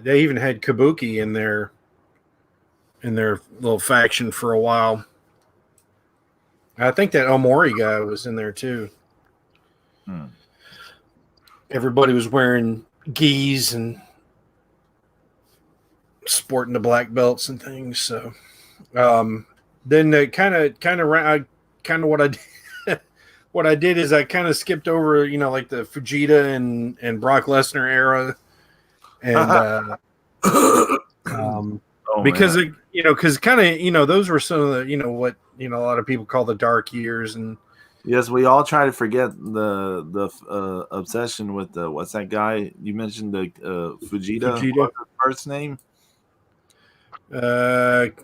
Speaker 3: they even had Kabuki in their little faction for a while. I think that Omori guy was in there too. Everybody was wearing gis and sporting the black belts and things. So then kind of what I did is I kind of skipped over, like the Fujita and Brock Lesnar era, and because because kind of those were some of the what a lot of people call the dark years. And
Speaker 2: yes, we all try to forget the obsession with the what's that guy you mentioned, the Fujita. What's his first name? Starts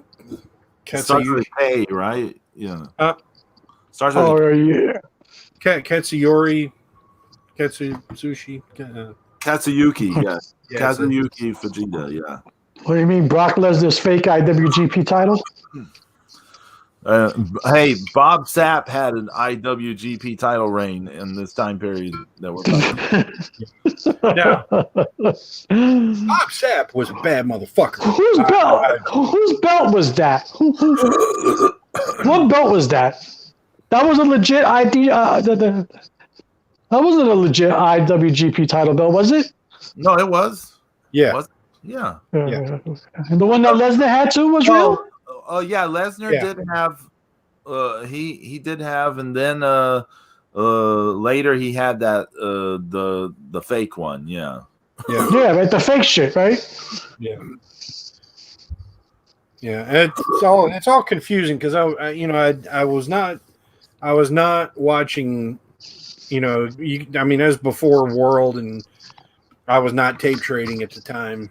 Speaker 2: with K, right? Yeah. Starts
Speaker 1: with yeah.
Speaker 3: Katsuyori, Katsuzushi,
Speaker 2: Katsuyuki, yes. Kazuyuki Fujita, yeah.
Speaker 1: What do you mean, Brock Lesnar's fake IWGP title?
Speaker 2: Hey, Bob Sapp had an IWGP title reign in this time period that we're talking
Speaker 3: about. Bob Sapp was a bad motherfucker.
Speaker 1: Whose belt was that? What belt was that? That was a legit that wasn't a legit IWGP title belt, was it?
Speaker 2: No, it was.
Speaker 3: Yeah.
Speaker 2: Was it? Yeah.
Speaker 1: And the one that Lesnar had too was real?
Speaker 2: Yeah, Lesnar did have he did have, and then later he had that the fake one, yeah,
Speaker 1: right, the fake shit, right?
Speaker 3: It's all confusing because I was not watching, I mean, that was before World, and I was not tape trading at the time.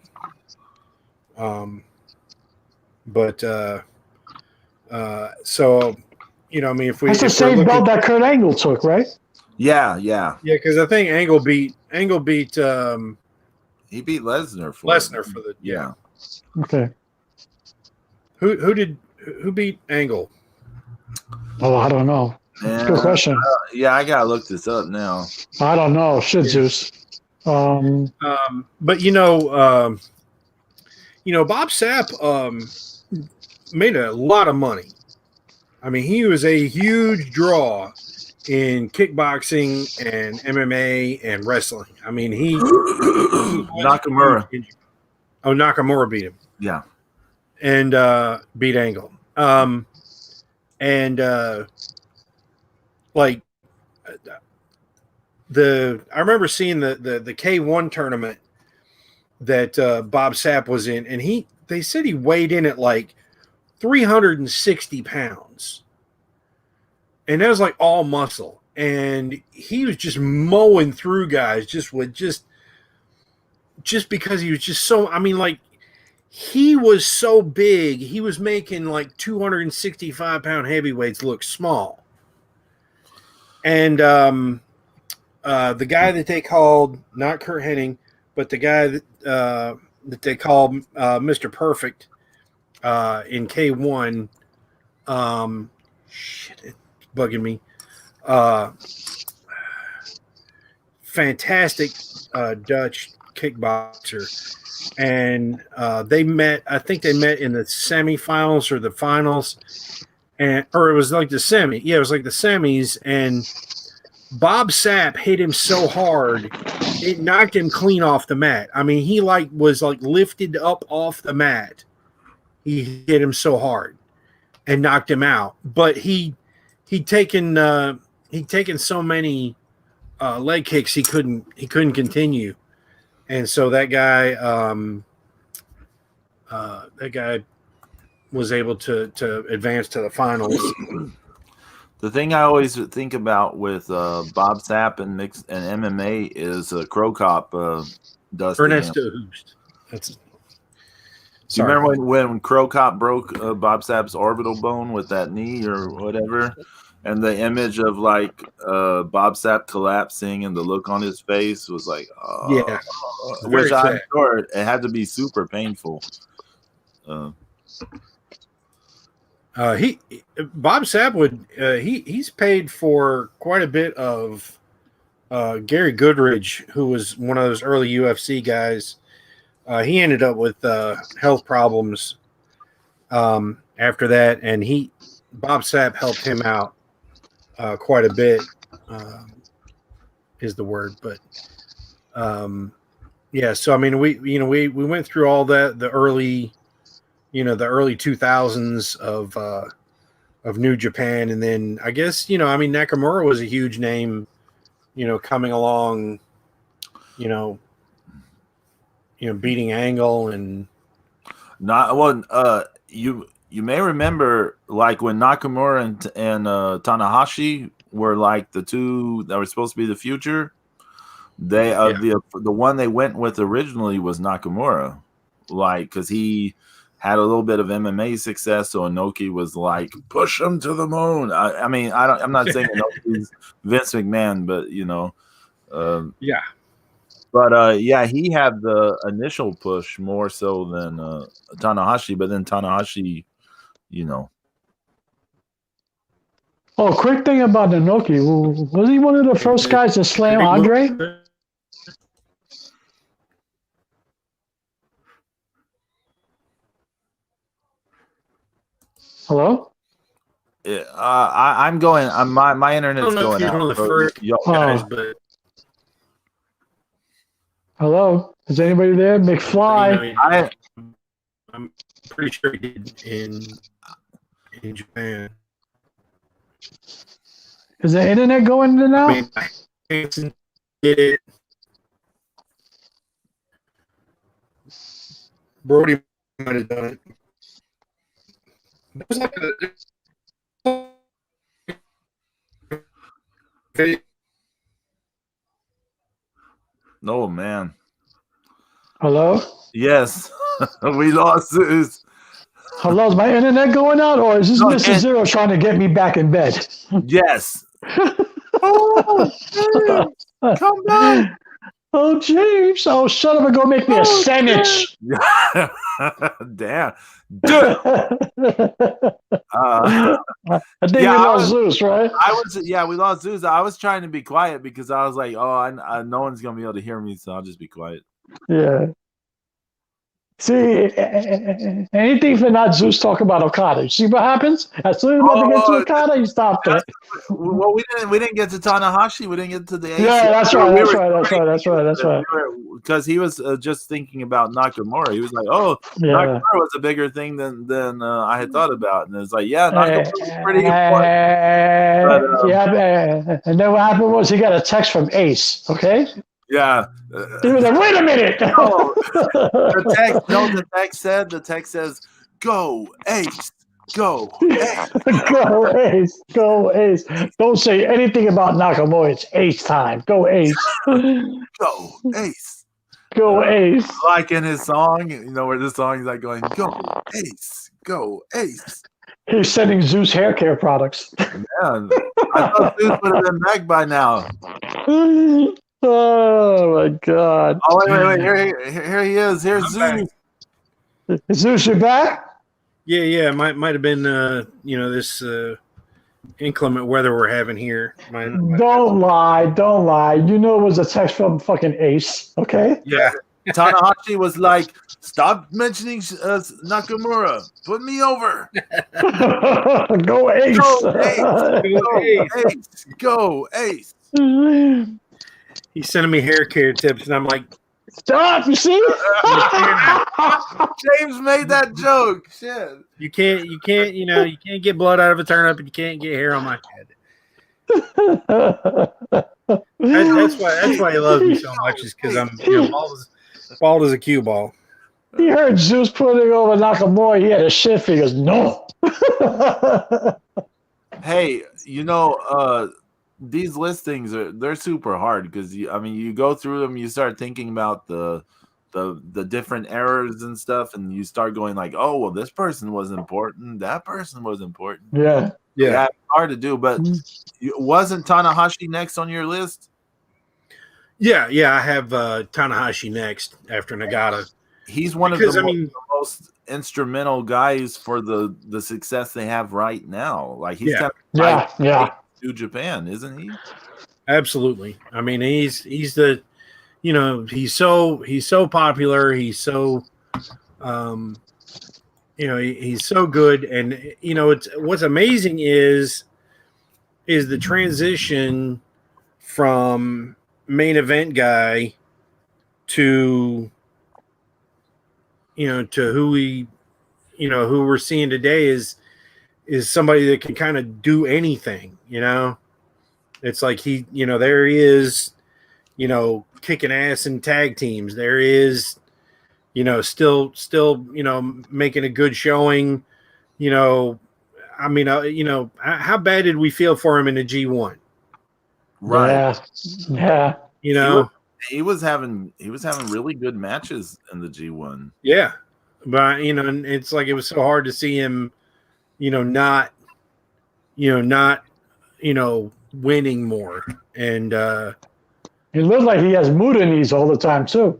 Speaker 3: So, I mean, if
Speaker 1: that's the same belt that Kurt Angle took, right?
Speaker 2: Yeah,
Speaker 3: because I think Angle beat
Speaker 2: he beat Lesnar for
Speaker 3: the
Speaker 1: Okay.
Speaker 3: Who beat Angle?
Speaker 1: Oh, I don't know. Good question.
Speaker 2: I gotta look this up now.
Speaker 1: I don't know. Shit, Zeus.
Speaker 3: But Bob Sapp made a lot of money. I mean, he was a huge draw in kickboxing and MMA and wrestling. I mean, he
Speaker 2: Nakamura.
Speaker 3: Nakamura beat him.
Speaker 2: Yeah.
Speaker 3: And beat Angle. I remember seeing the K1 tournament that Bob Sapp was in, and they said he weighed in at like 360 pounds, and that was like all muscle, and he was just mowing through guys just because he was just so, I mean, like, he was so big, he was making like 265-pound heavyweights look small. And the guy that they called, not Kurt Hennig, but the guy that they called Mr. Perfect in K1, shit, it's bugging me. Fantastic Dutch kickboxer. And they met, I think they met in the semifinals or the finals, or it was like the semi. Yeah, it was like the semis, and Bob Sapp hit him so hard, it knocked him clean off the mat. I mean, he was lifted up off the mat. He hit him so hard and knocked him out. But he'd taken so many leg kicks he couldn't continue. and so that guy was able to advance to the finals.
Speaker 2: The thing I always think about with Bob Sapp and MMA is Crow Cop dusted
Speaker 3: Ernesto
Speaker 2: him.
Speaker 3: Hoost. Do
Speaker 2: you remember when Crow Cop broke Bob Sapp's orbital bone with that knee or whatever? And the image of like Bob Sapp collapsing and the look on his face was like,
Speaker 3: yeah,
Speaker 2: which I'm sure it had to be super painful.
Speaker 3: Bob Sapp would he's paid for quite a bit of Gary Goodridge, who was one of those early UFC guys. He ended up with health problems after that, and Bob Sapp helped him out quite a bit. Is the word, but yeah. So I mean, we went through all that, the early 2000s of New Japan, and then I guess Nakamura was a huge name, coming along, beating Angle and
Speaker 2: you may remember like when Nakamura and Tanahashi were like the two that were supposed to be the future. They the one they went with originally was Nakamura, like because he had a little bit of MMA success, so Inoki was like, push him to the moon. I'm not saying Inoki's Vince McMahon, but
Speaker 3: yeah.
Speaker 2: But he had the initial push more so than Tanahashi, but then Tanahashi,
Speaker 1: Oh, quick thing about Inoki. Was he one of the first guys to slam Andre?
Speaker 2: Hello? Yeah, I'm going. My internet's going out.
Speaker 3: One of the first guys, but
Speaker 1: hello? Is anybody there? McFly.
Speaker 3: I'm pretty sure he did in Japan.
Speaker 1: Is the internet going in and out?
Speaker 3: Hanson did it. Brody might have done it. It was like
Speaker 2: oh man.
Speaker 1: Hello?
Speaker 2: Yes. We lost Zeus.
Speaker 1: Hello, is my internet going out, or is this Mr. Zero trying to get me back in bed?
Speaker 2: Yes. Oh, James, come back.
Speaker 1: Oh, James. Oh, shut up and go make me a sandwich.
Speaker 2: Damn. Dude.
Speaker 1: I think we lost Zeus, right?
Speaker 2: We lost Zeus. I was trying to be quiet because I was like, I no one's going to be able to hear me, so I'll just be quiet.
Speaker 1: Yeah. See, anything for not Zeus talk about Okada. You see what happens? As soon as we get to Okada, you stopped it.
Speaker 2: Well, we didn't get to Tanahashi. We didn't get to the AC.
Speaker 1: Yeah, that's right.
Speaker 2: Because he was just thinking about Nakamura. He was like, Nakamura was a bigger thing than I had thought about. And it's like, Nakamura was pretty important.
Speaker 1: And then what happened was he got a text from Ace, okay?
Speaker 2: Yeah.
Speaker 1: He was like, wait a minute.
Speaker 2: The text says, go, Ace. Go, Ace.
Speaker 1: Go, Ace. Go, Ace. Don't say anything about Nakamura. It's Ace time. Go, Ace.
Speaker 2: Go, Ace.
Speaker 1: Go, Ace.
Speaker 2: Like in his song, where this song is like going, go, Ace. Go, Ace.
Speaker 1: He's sending Zeus hair care products.
Speaker 2: Man, I thought Zeus would have been back by now.
Speaker 1: Oh my God!
Speaker 2: Oh wait! Here he is. Here's Zeus.
Speaker 1: Is Zeus, you back?
Speaker 3: Yeah. Might have been this inclement weather we're having here.
Speaker 1: Don't lie. You know it was a text from fucking Ace. Okay.
Speaker 3: Yeah.
Speaker 2: Tanahashi was like, "Stop mentioning Nakamura. Put me over."
Speaker 1: Go Ace.
Speaker 2: Go Ace.
Speaker 3: He's sending me hair care tips, and I'm like,
Speaker 1: stop! You see?
Speaker 2: James made that joke. Shit.
Speaker 3: You can't get blood out of a turnip, and you can't get hair on my head. That's why he loves me so much, is because I'm Bald as a cue ball.
Speaker 1: He heard Zeus putting over Nakamura. He had a shift. He goes, no.
Speaker 2: Hey, these listings they're super hard because you go through them, you start thinking about the different errors and stuff, and you start going like, oh well, this person was important, that person was important.
Speaker 1: Yeah.
Speaker 2: It's hard to do, but wasn't Tanahashi next on your list?
Speaker 3: Yeah, I have Tanahashi next after Nagata.
Speaker 2: He's one of the most instrumental guys for the success they have right now. Like he's kind of to Japan, isn't he?
Speaker 3: Absolutely. I mean, he's the he's so popular. He's so he's so good, and it's what's amazing is the transition from main event guy to who we're seeing today is somebody that can kind of do anything. It's like there he is, kicking ass in tag teams. There is, still making a good showing. How bad did we feel for him in the G1?
Speaker 2: Right.
Speaker 1: Yeah.
Speaker 2: He was having really good matches in the G1.
Speaker 3: Yeah. But and it's like it was so hard to see him, not winning more. And
Speaker 1: it looks like he has Muta knees all the time too,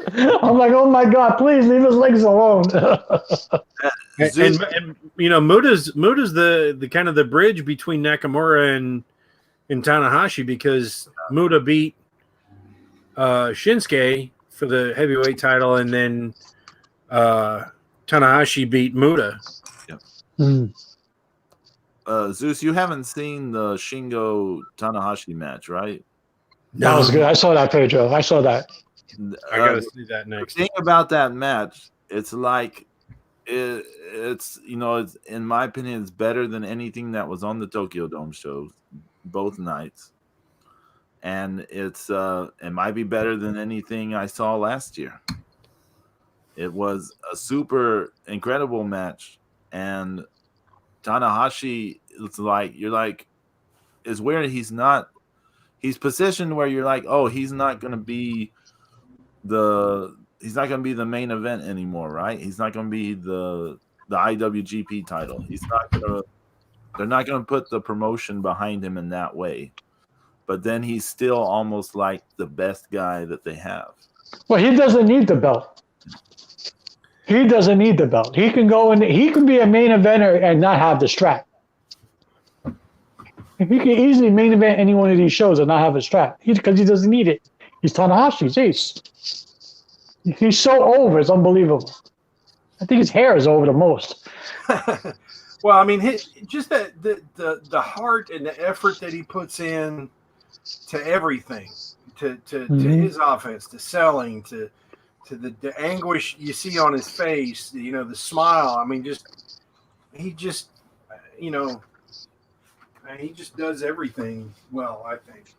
Speaker 1: I'm like, oh my God, please leave his legs alone.
Speaker 3: and Muta's the kind of the bridge between Nakamura and Tanahashi, because Muta beat Shinsuke for the heavyweight title, and then Tanahashi beat Muta.
Speaker 2: Yep. Zeus, you haven't seen the Shingo Tanahashi match, right?
Speaker 1: That was good. I saw that, Pedro. I saw that.
Speaker 3: I gotta see that next.
Speaker 2: The thing about that match, it's like it's in my opinion, it's better than anything that was on the Tokyo Dome shows both nights, and it might be better than anything I saw last year. It was a super incredible match, and Tanahashi, it's like is where he's positioned where you're like, oh, he's not gonna be the main event anymore, right? He's not gonna be the IWGP title. They're not gonna put the promotion behind him in that way. But then he's still almost like the best guy that they have.
Speaker 1: Well, he doesn't need the belt. He doesn't need the belt. He can go in. He can be a main eventer and not have the strap. He can easily main event any one of these shows and not have a strap because he doesn't need it. He's Tanahashi's ace. He's so over. It's unbelievable. I think his hair is over the most.
Speaker 3: Well, I mean, just the heart and the effort that he puts in to everything, to his offense, to selling, to the anguish you see on his face, the smile. I mean, he just does everything well, I think.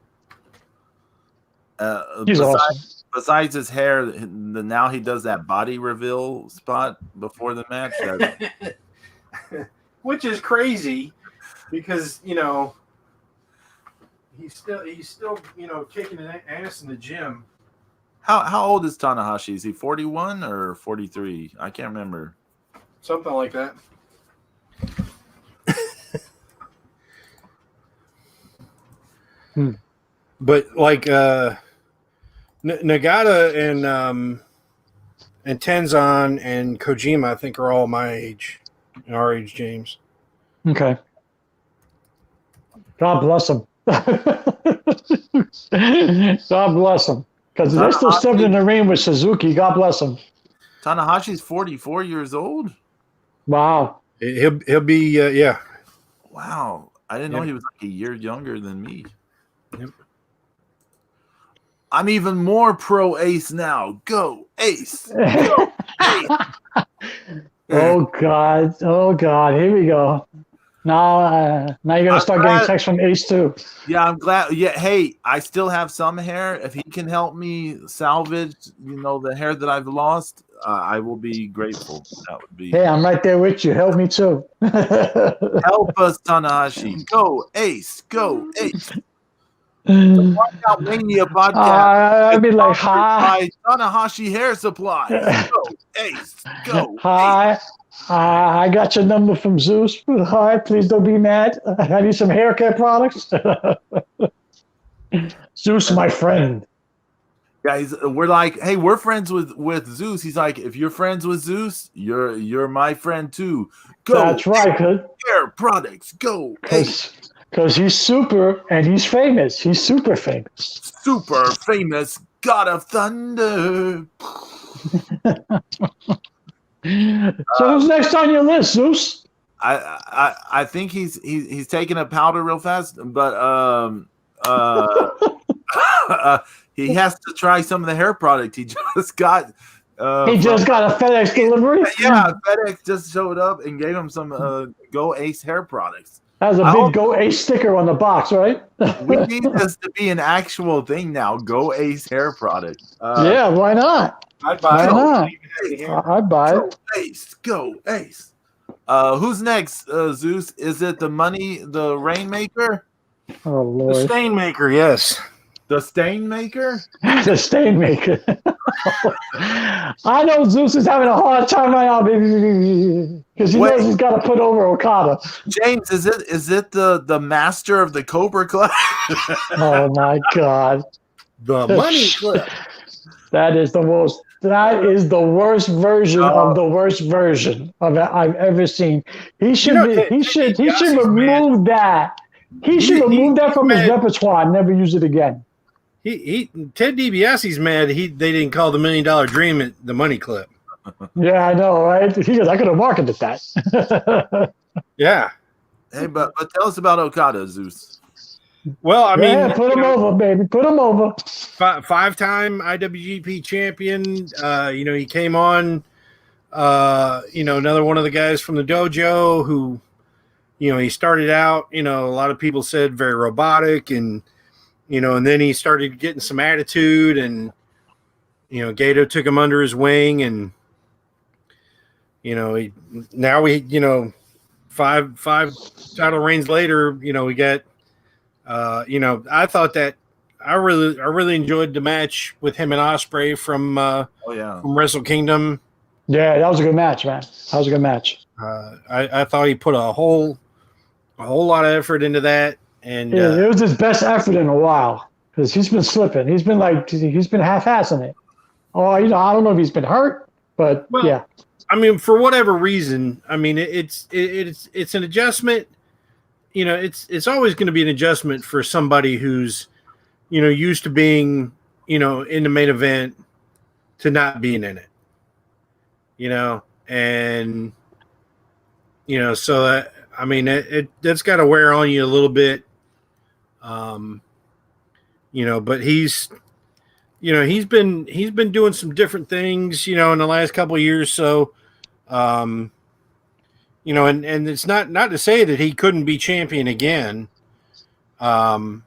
Speaker 1: He's awesome.
Speaker 2: Besides his hair, now he does that body reveal spot before the match.
Speaker 3: Which is crazy because, he's still kicking an ass in the gym.
Speaker 2: How old is Tanahashi? Is he 41 or 43? I can't remember.
Speaker 3: Something like that. But like Nagata and Tenzan and Kojima, I think, are all my age, our age, James.
Speaker 1: Okay. God bless him. God bless him. Because they're still stepping in the ring with Suzuki. God bless him.
Speaker 2: Tanahashi's 44 years old?
Speaker 1: Wow.
Speaker 3: He'll be, yeah.
Speaker 2: Wow. I didn't know he was like a year younger than me.
Speaker 3: Yep.
Speaker 2: I'm even more pro Ace now. Go Ace. Go Ace.
Speaker 1: Oh God. Here we go. Now you're gonna start getting texts from Ace too.
Speaker 2: Yeah, I'm glad. Yeah, hey, I still have some hair. If he can help me salvage, the hair that I've lost, I will be grateful. That would be.
Speaker 1: Hey, I'm right there with you. Help me too.
Speaker 2: Help us, Tanahashi. Go Ace. Go Ace. The Workout Mania podcast.
Speaker 1: I'd be like, hi.
Speaker 2: Tanahashi Hair Supplies. Go Ace. Go.
Speaker 1: Hi.
Speaker 2: Ace.
Speaker 1: I got your number from Zeus. Hi, please don't be mad. I need some hair care products. Zeus, my friend.
Speaker 2: Guys, we're like, hey, we're friends with Zeus. He's like, if you're friends with Zeus, you're my friend too. Go.
Speaker 1: That's right,
Speaker 2: hair products. Go.
Speaker 1: Because he's super and he's famous. He's super famous.
Speaker 2: Super famous God of Thunder.
Speaker 1: So who's next on your list, Zeus?
Speaker 2: I think he's taking a powder real fast, but he has to try some of the hair product. He just got.
Speaker 1: He just got a FedEx delivery.
Speaker 2: Yeah, FedEx just showed up and gave him some Go Ace hair products.
Speaker 1: Has a big Go Ace sticker on the box, right?
Speaker 2: We need this to be an actual thing now. Go Ace hair product.
Speaker 1: Yeah, why not?
Speaker 3: I'd buy
Speaker 1: it. I'd buy it.
Speaker 2: Go Ace. Who's next, Zeus? Is it the Rainmaker?
Speaker 1: Oh, Lord.
Speaker 3: The Stain Maker, yes.
Speaker 2: The Stain Maker?
Speaker 1: The Stain Maker. I know Zeus is having a hard time right now, baby, because he knows he's got to put over Okada.
Speaker 2: James, is it the Master of the Cobra Club?
Speaker 1: Oh my God!
Speaker 3: The Money Clip.
Speaker 1: That is the worst version of the worst version of it I've ever seen. He should remove that. He should remove that from his repertoire and never use it again.
Speaker 3: Ted DiBiase's mad they didn't call the $1 Million Dream the Money Clip.
Speaker 1: Yeah, I know, right? He goes, I could have marketed that.
Speaker 3: Yeah.
Speaker 2: Hey, but tell us about Okada, Zeus.
Speaker 3: Well, I mean,
Speaker 1: put him over, baby. Put him over.
Speaker 3: Five-time IWGP champion. He came on. Another one of the guys from the dojo who, he started out. A lot of people said very robotic, and then he started getting some attitude, and Gato took him under his wing, and five title reigns later, we got. I thought that I really enjoyed the match with him and Ospreay from Wrestle Kingdom.
Speaker 1: Yeah, that was a good match, man. That was a good match.
Speaker 3: I thought he put a whole lot of effort into that, and
Speaker 1: it was his best effort in a while because he's been slipping. He's been half-assing it. Oh, I don't know if he's been hurt, but yeah.
Speaker 3: I mean, for whatever reason, I mean it's an adjustment. It's always going to be an adjustment for somebody who's, used to being, in the main event to not being in it, and, so that, I mean, that's got to wear on you a little bit, but he's been doing some different things, in the last couple of years. So, and it's not to say that he couldn't be champion again. I'm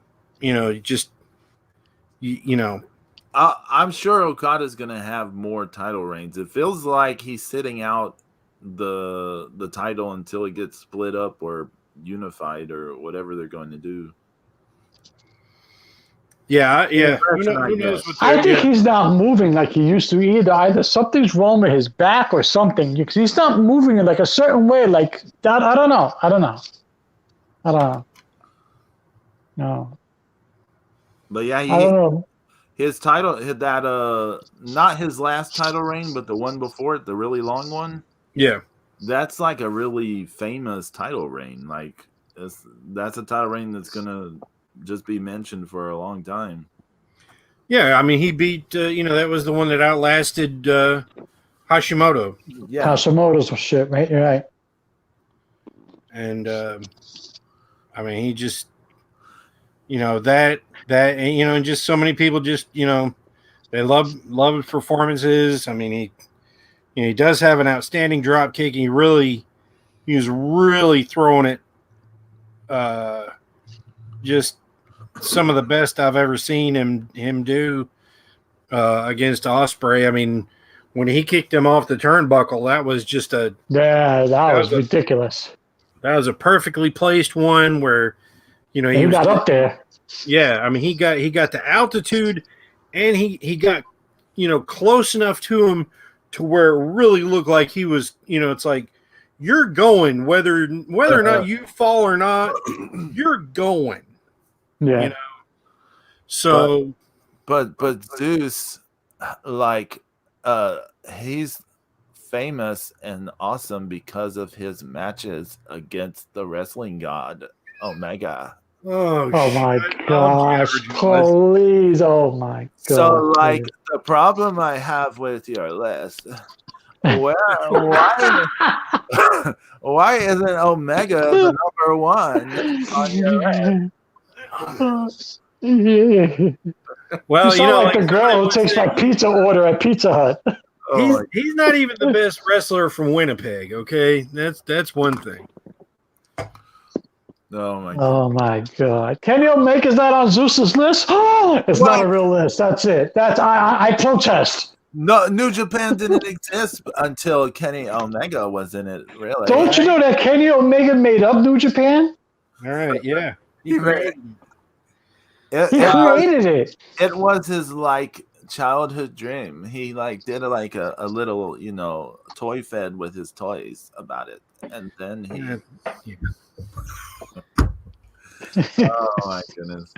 Speaker 2: sure Okada's going to have more title reigns. It feels like he's sitting out the title until it gets split up or unified or whatever they're going to do.
Speaker 3: Yeah. Who knows
Speaker 1: I think he's not moving like he used to either. Either something's wrong with his back or something. Because he's not moving in like a certain way. Like that, I don't know. No.
Speaker 2: But yeah,
Speaker 1: I don't know.
Speaker 2: His title, that not his last title reign, but the one before it, the really long one.
Speaker 3: Yeah,
Speaker 2: that's like a really famous title reign. Like that's a title reign that's gonna just be mentioned for a long time.
Speaker 3: Yeah, I mean, he beat, that was the one that outlasted Hashimoto.
Speaker 2: Yeah,
Speaker 1: Hashimoto's shit, right? You're right.
Speaker 3: And I mean, he just, that, and just so many people just, they love his performances. I mean, he does have an outstanding drop kick. He was really throwing it just some of the best I've ever seen him do against Ospreay. I mean, when he kicked him off the turnbuckle, that was just that
Speaker 1: was ridiculous.
Speaker 3: That was a perfectly placed one where, he
Speaker 1: got up there.
Speaker 3: Yeah, I mean, he got the altitude, and he got close enough to him to where it really looked like he was. It's like you're going whether or not you fall or not, you're going.
Speaker 1: Yeah.
Speaker 3: So,
Speaker 2: but Zeus, like, he's famous and awesome because of his matches against the wrestling god Omega.
Speaker 3: Oh
Speaker 1: my gosh! Please! Oh my god!
Speaker 2: So, like, the problem I have with your list, why isn't Omega the number one on your list?
Speaker 3: Well,
Speaker 1: you sound like the girl who takes my pizza order at Pizza Hut.
Speaker 3: He's not even the best wrestler from Winnipeg. Okay, that's one thing.
Speaker 2: Oh
Speaker 1: my god! Kenny Omega's not on Zeus's list. It's not a real list. That's it. I protest.
Speaker 2: No, New Japan didn't exist until Kenny Omega was in it. Really?
Speaker 1: Don't you know that Kenny Omega made up New Japan?
Speaker 3: All right, yeah,
Speaker 2: he created
Speaker 1: it.
Speaker 2: It was his childhood dream. He did a little toy fed with his toys about it, and then he. Oh my goodness!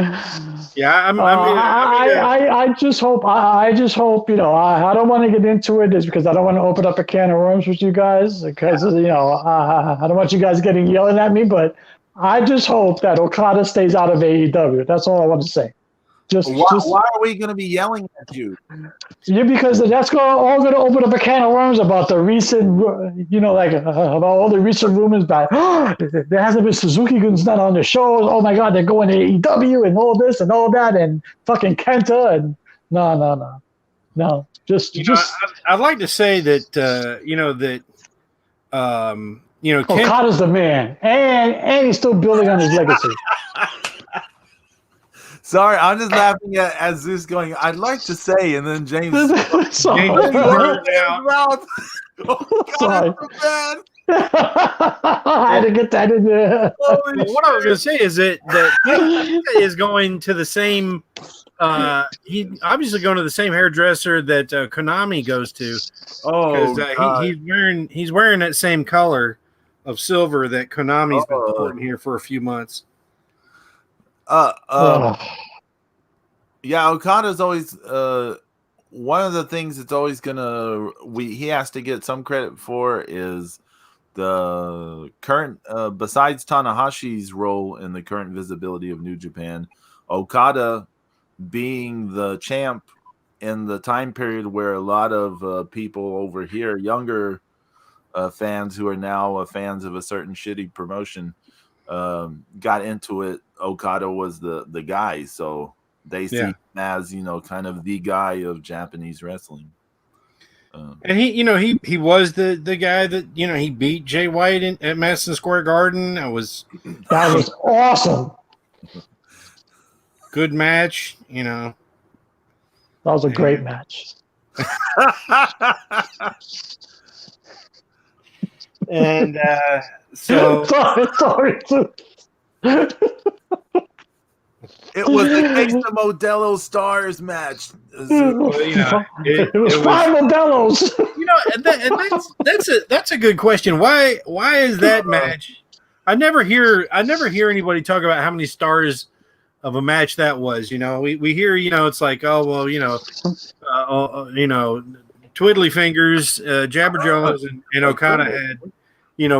Speaker 3: Yeah,
Speaker 1: I just hope. I don't want to get into it, is because I don't want to open up a can of worms with you guys. Because I don't want you guys getting yelling at me. But I just hope that Okada stays out of AEW. That's all I want to say.
Speaker 2: Why are we going to be yelling at you?
Speaker 1: Yeah, because that's all going to open up a can of worms about the recent, about all the recent rumors about there hasn't been Suzuki-gun's not on the shows. Oh my God, they're going to AEW and all this and all that and fucking Kenta and no. Just.
Speaker 3: I'd like to say that
Speaker 1: Okada's the man, and he's still building on his legacy.
Speaker 2: Sorry, I'm just laughing at Zeus going, I'd like to say, and then James.
Speaker 1: Sorry.
Speaker 3: Out.
Speaker 1: Sorry. I had to get that in there.
Speaker 3: What I was going to say is that is going to the same. He obviously going to the same hairdresser that Konami goes to. He's wearing that same color of silver that Konami's been sporting here for a few months.
Speaker 2: Yeah, Okada's always one of the things that's always he has to get some credit for is the current besides Tanahashi's role in the current visibility of New Japan, Okada being the champ in the time period where a lot of people over here, younger fans who are now fans of a certain shitty promotion, got into it. Okada was the guy, so they see him as kind of the guy of Japanese wrestling.
Speaker 3: And he was the guy that he beat Jay White at Madison Square Garden. That was
Speaker 1: awesome.
Speaker 3: Good match,
Speaker 1: That was a great match.
Speaker 3: And so
Speaker 1: sorry.
Speaker 2: It was against the Modelo Stars match.
Speaker 3: It
Speaker 1: was 5 Modelos.
Speaker 3: And that's a good question. Why is that match? I never hear anybody talk about how many stars of a match that was. We hear it's like, oh well, Twiddly Fingers, Jabber Jones, and Okada had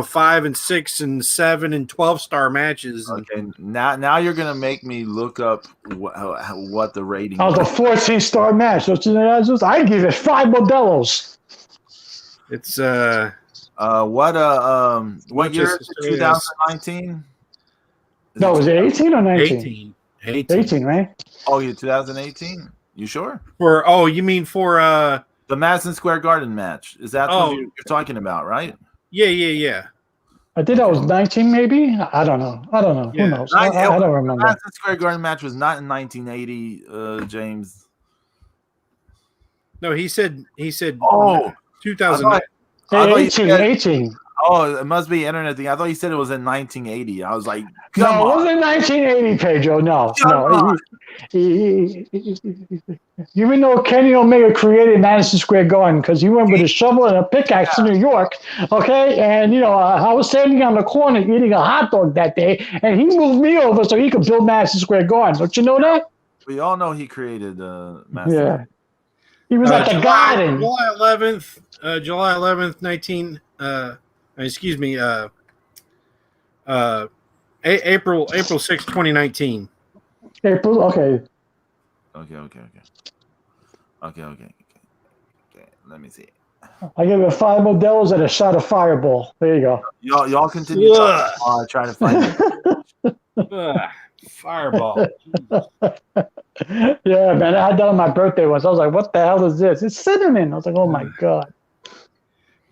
Speaker 3: 5 and 6 and 7 and 12-star matches.
Speaker 2: Okay, now you're gonna make me look up what the rating.
Speaker 1: That was a 14-star match. I give it 5 Modelos.
Speaker 3: It's
Speaker 2: what year is it? 2019?
Speaker 1: No, was it 18 or 19? 18, right?
Speaker 2: Oh, you 2018? You sure?
Speaker 3: You mean for
Speaker 2: the Madison Square Garden match? Is that what you're talking about, right?
Speaker 3: Yeah.
Speaker 1: I think I was 19, maybe. I don't know.
Speaker 3: Yeah.
Speaker 1: Who knows? I don't remember.
Speaker 2: Madison Square Garden match was not in 1980, James.
Speaker 3: No, he said.
Speaker 2: Oh,
Speaker 3: 2009.
Speaker 1: Hey, 18.
Speaker 2: Oh, it must be internet thing. I thought you said it was in 1980. I was like,
Speaker 1: No,
Speaker 2: come
Speaker 1: it
Speaker 2: on.
Speaker 1: wasn't 1980, Pedro. No. Even though Kenny Omega created Madison Square Garden because he went with a shovel and a pickaxe to New York, okay? And, I was standing on the corner eating a hot dog that day, and he moved me over so he could build Madison Square Garden. Don't you know that?
Speaker 2: We all know he created Madison.
Speaker 1: Yeah. He was at the Garden.
Speaker 3: July 11th, April 6, 2019.
Speaker 1: April, okay.
Speaker 2: Okay. Let me see.
Speaker 1: I give it 5 Modelos and a shot of Fireball. There you go.
Speaker 2: Y'all continue talking while I try to find it.
Speaker 3: Fireball.
Speaker 1: Yeah, man. I had that on my birthday once. I was like, what the hell is this? It's cinnamon. I was like, oh my God.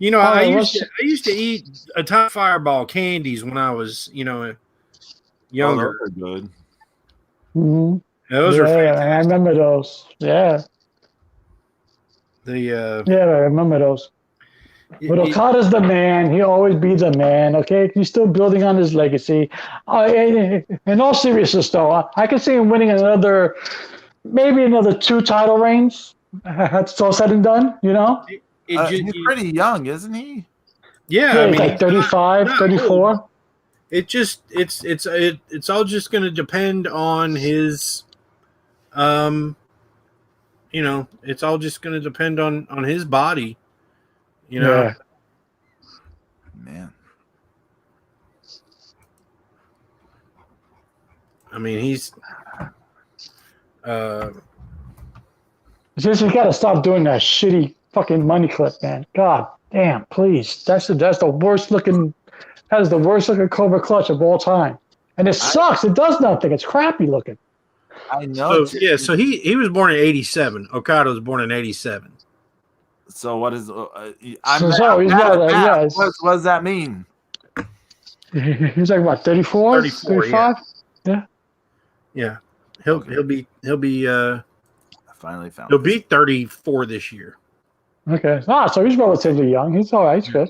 Speaker 3: I used to eat a ton of Fireball candies when I was, younger.
Speaker 2: Oh, those are good.
Speaker 1: Mm-hmm.
Speaker 3: Those are fantastic.
Speaker 1: I remember those. Yeah.
Speaker 3: Yeah,
Speaker 1: I remember those. But Okada's the man. He'll always be the man, okay? He's still building on his legacy. In all seriousness, though, I can see him winning maybe another 2 title reigns. That's all said and done,
Speaker 2: He's pretty young, isn't he?
Speaker 3: Yeah,
Speaker 1: he's like 35, 34.
Speaker 3: It's all just going to depend on his, it's all just going to depend on his body,
Speaker 1: Yeah.
Speaker 2: Man.
Speaker 3: I mean, he's.
Speaker 1: Just you got to stop doing that shitty fucking money clip, man. God damn, please. That's the worst looking. That is the worst looking Cobra Clutch of all time, and it sucks. It does nothing. It's crappy looking.
Speaker 2: I know.
Speaker 3: So he was born in 87. Okada was born in 87.
Speaker 2: So what is? What does that mean?
Speaker 1: He's like what, 34? 35?
Speaker 3: Yeah. He'll be
Speaker 2: I finally found.
Speaker 3: He'll be 34 this year.
Speaker 1: Okay. So he's relatively young. He's all right. He's good.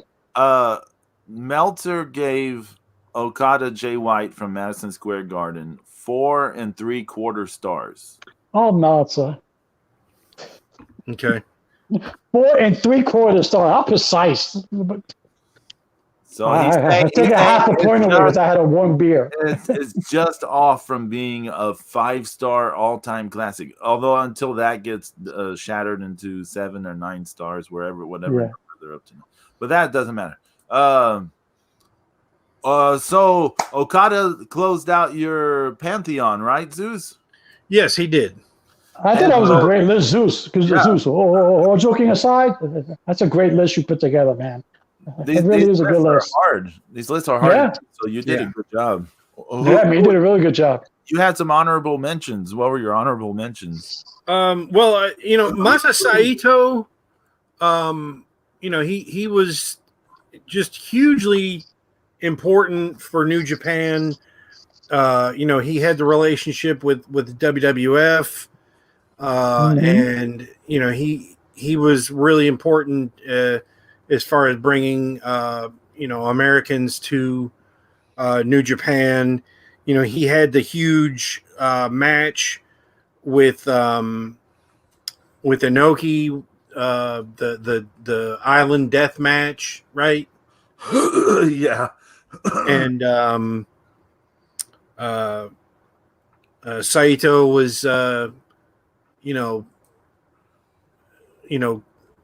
Speaker 2: Meltzer gave Okada Jay White from Madison Square Garden 4 3/4 stars.
Speaker 1: Oh, Meltzer.
Speaker 3: Okay.
Speaker 1: 4 3/4 stars. How precise.
Speaker 2: So
Speaker 1: I take a half a point away because I had a warm beer.
Speaker 2: It's just off from being a 5-star all-time classic. Although until that gets shattered into 7 or 9 stars, whatever they're up to. But that doesn't matter. So Okada closed out your Pantheon, right, Zeus?
Speaker 3: Yes, he did.
Speaker 1: I think that was a great list, Zeus. Zeus, all joking aside, that's a great list you put together, man. It really is a good list.
Speaker 2: Hard. These lists are hard.
Speaker 1: Yeah.
Speaker 2: So you did a good job.
Speaker 1: You did a really good job.
Speaker 2: You had some honorable mentions. What were your honorable mentions?
Speaker 3: Masa Saito, he was just hugely important for New Japan. He had the relationship with the WWF, and he was really important as far as bringing Americans to New Japan. He had the huge match with Inoki, the Island Death match, right?
Speaker 2: Yeah.
Speaker 3: And Saito was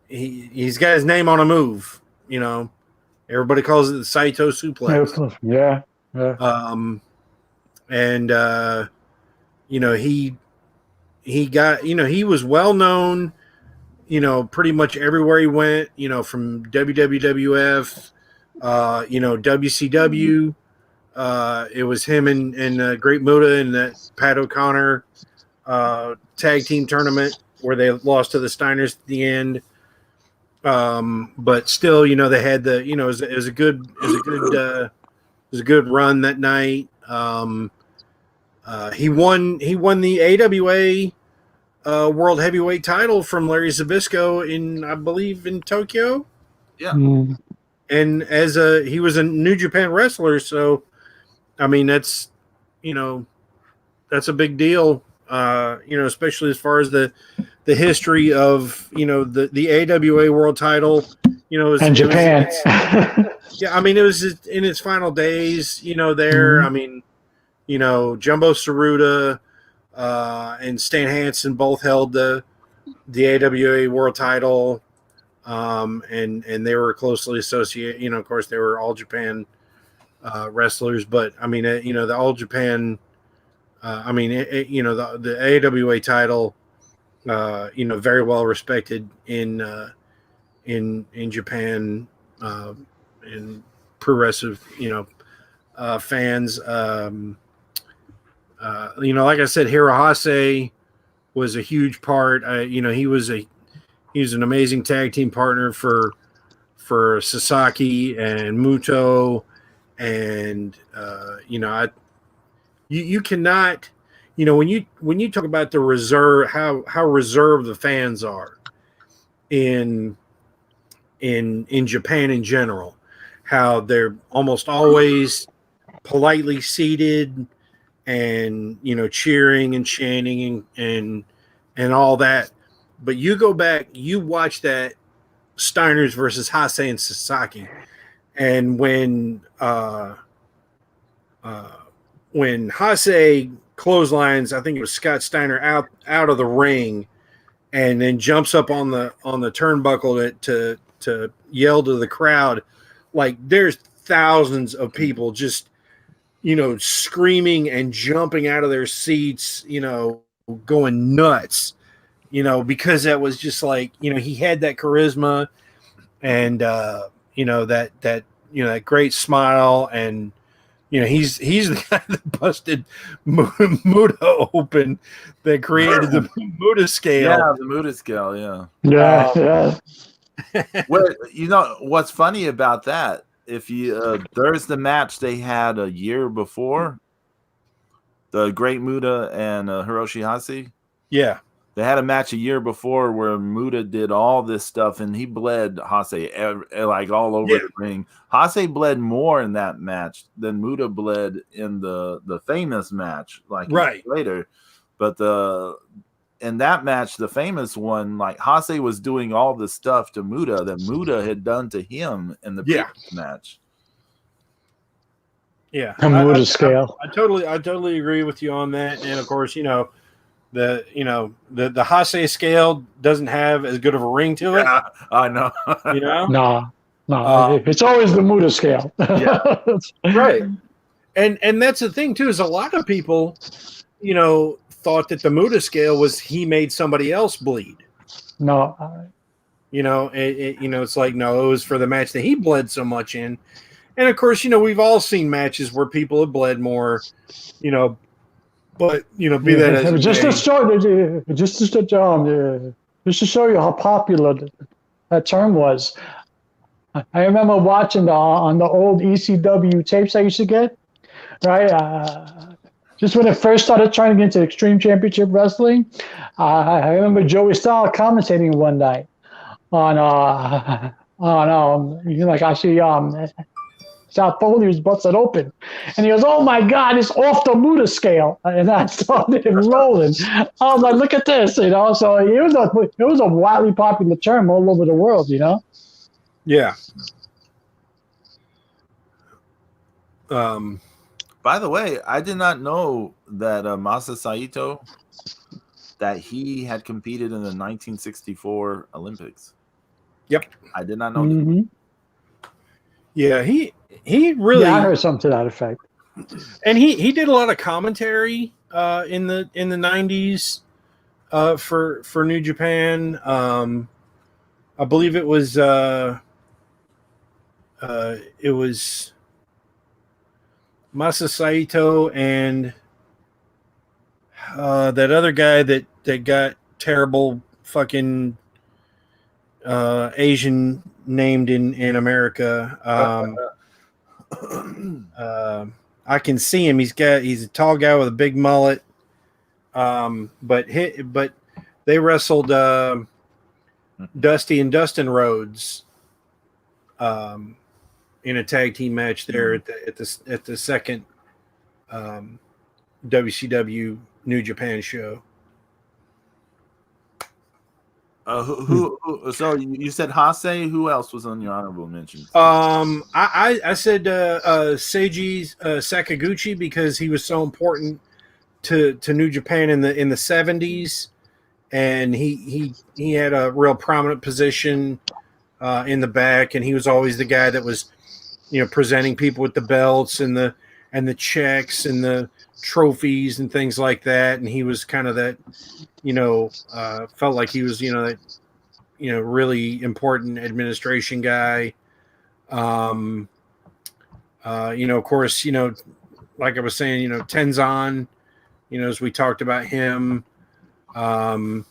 Speaker 3: he's got his name on a move, everybody calls it the Saito suplex.
Speaker 1: Yeah.
Speaker 3: He got, he was well known, pretty much everywhere he went, from WWF, WCW. It was him and Great Muta in that Pat O'Connor tag team tournament where they lost to the Steiners at the end. But still, they had the, it was a good was a good run that night. He won the AWA World Heavyweight title from Larry Zbyszko I believe in Tokyo.
Speaker 2: Yeah.
Speaker 3: And he was a New Japan wrestler, so I mean that's a big deal. Especially as far as the history of the AWA World title.
Speaker 1: And Japan.
Speaker 3: Yeah, I mean it was in its final days. There. I mean, Jumbo Tsuruta and Stan Hansen both held the AWA World title. And they were closely associated. Of course, they were All Japan wrestlers, but I mean, the All Japan. The AWA title, very well respected in Japan, in progressive, fans. Like I said, Hirohase was a huge part. He was an amazing tag team partner for Sasaki and Muto, and you cannot, when you talk about the reserve, how reserved the fans are in Japan in general, how they're almost always politely seated and cheering and chanting and all that. But you go back, you watch that Steiners versus Hase and Sasaki, and when Hase clotheslines, I think it was Scott Steiner out of the ring, and then jumps up on the turnbuckle to yell to the crowd, like there's thousands of people just screaming and jumping out of their seats, going nuts, because that was just like, he had that charisma and that great smile, and he's the guy that busted Muta open, that created the Muta scale.
Speaker 2: Yeah, the Muta scale. Yeah.
Speaker 1: Yeah.
Speaker 2: Well, what's funny about that? If you there's the match they had a year before, the Great Muta and Hiroshi Hase.
Speaker 3: Yeah,
Speaker 2: they had a match a year before where Muta did all this stuff and he bled Hase like all over the ring. Hase bled more in that match than Muta bled in the famous match, like later. But in that match, the famous one, like Hase was doing all the stuff to Muta that Muta had done to him in the previous match.
Speaker 3: Yeah,
Speaker 1: Muta scale.
Speaker 3: I totally agree with you on that. And of course, the Hase scale doesn't have as good of a ring to it.
Speaker 2: Yeah, I know.
Speaker 1: No, it's always the Muta scale.
Speaker 2: Yeah.
Speaker 3: Right. And that's the thing too, is a lot of people, thought that the Muta scale was he made somebody else bleed.
Speaker 1: No.
Speaker 3: It's like, no, it was for the match that he bled so much in. And of course, we've all seen matches where people have bled more, but be that as it may.
Speaker 1: Just to show you how popular that term was. I remember watching on the old ECW tapes I used to get, right? Just when it first started trying to get into Extreme Championship Wrestling, I remember Joey Styles commentating one night on South Foley was busted open, and he goes, "Oh my God, it's off the Muta scale," and I started rolling. I was like, "Look at this," So it was a widely popular term all over the world,
Speaker 3: Yeah.
Speaker 2: By the way, I did not know that Masa Saito, that he had competed in the 1964 Olympics.
Speaker 3: Yep.
Speaker 2: I did not know
Speaker 1: Mm-hmm.
Speaker 2: that.
Speaker 3: Yeah, he really.
Speaker 1: Yeah, I heard something to that effect.
Speaker 3: And he did a lot of commentary in the 90s for New Japan. I believe it was Masa Saito and that other guy that got terrible fucking Asian named in America. I can see him. He's a tall guy with a big mullet. But they wrestled Dusty and Dustin Rhodes in a tag team match there at the second WCW New Japan show.
Speaker 2: Who? So you said Hase. Who else was on your honorable mentions?
Speaker 3: I said Seiji Sakaguchi because he was so important to New Japan in the 70s, and he had a real prominent position in the back, and he was always the guy that was, presenting people with the belts and the checks and the trophies and things like that, and he was kind of that, felt like he was, that, really important administration guy. Of course, like I was saying, Tenzan, as we talked about him. I'm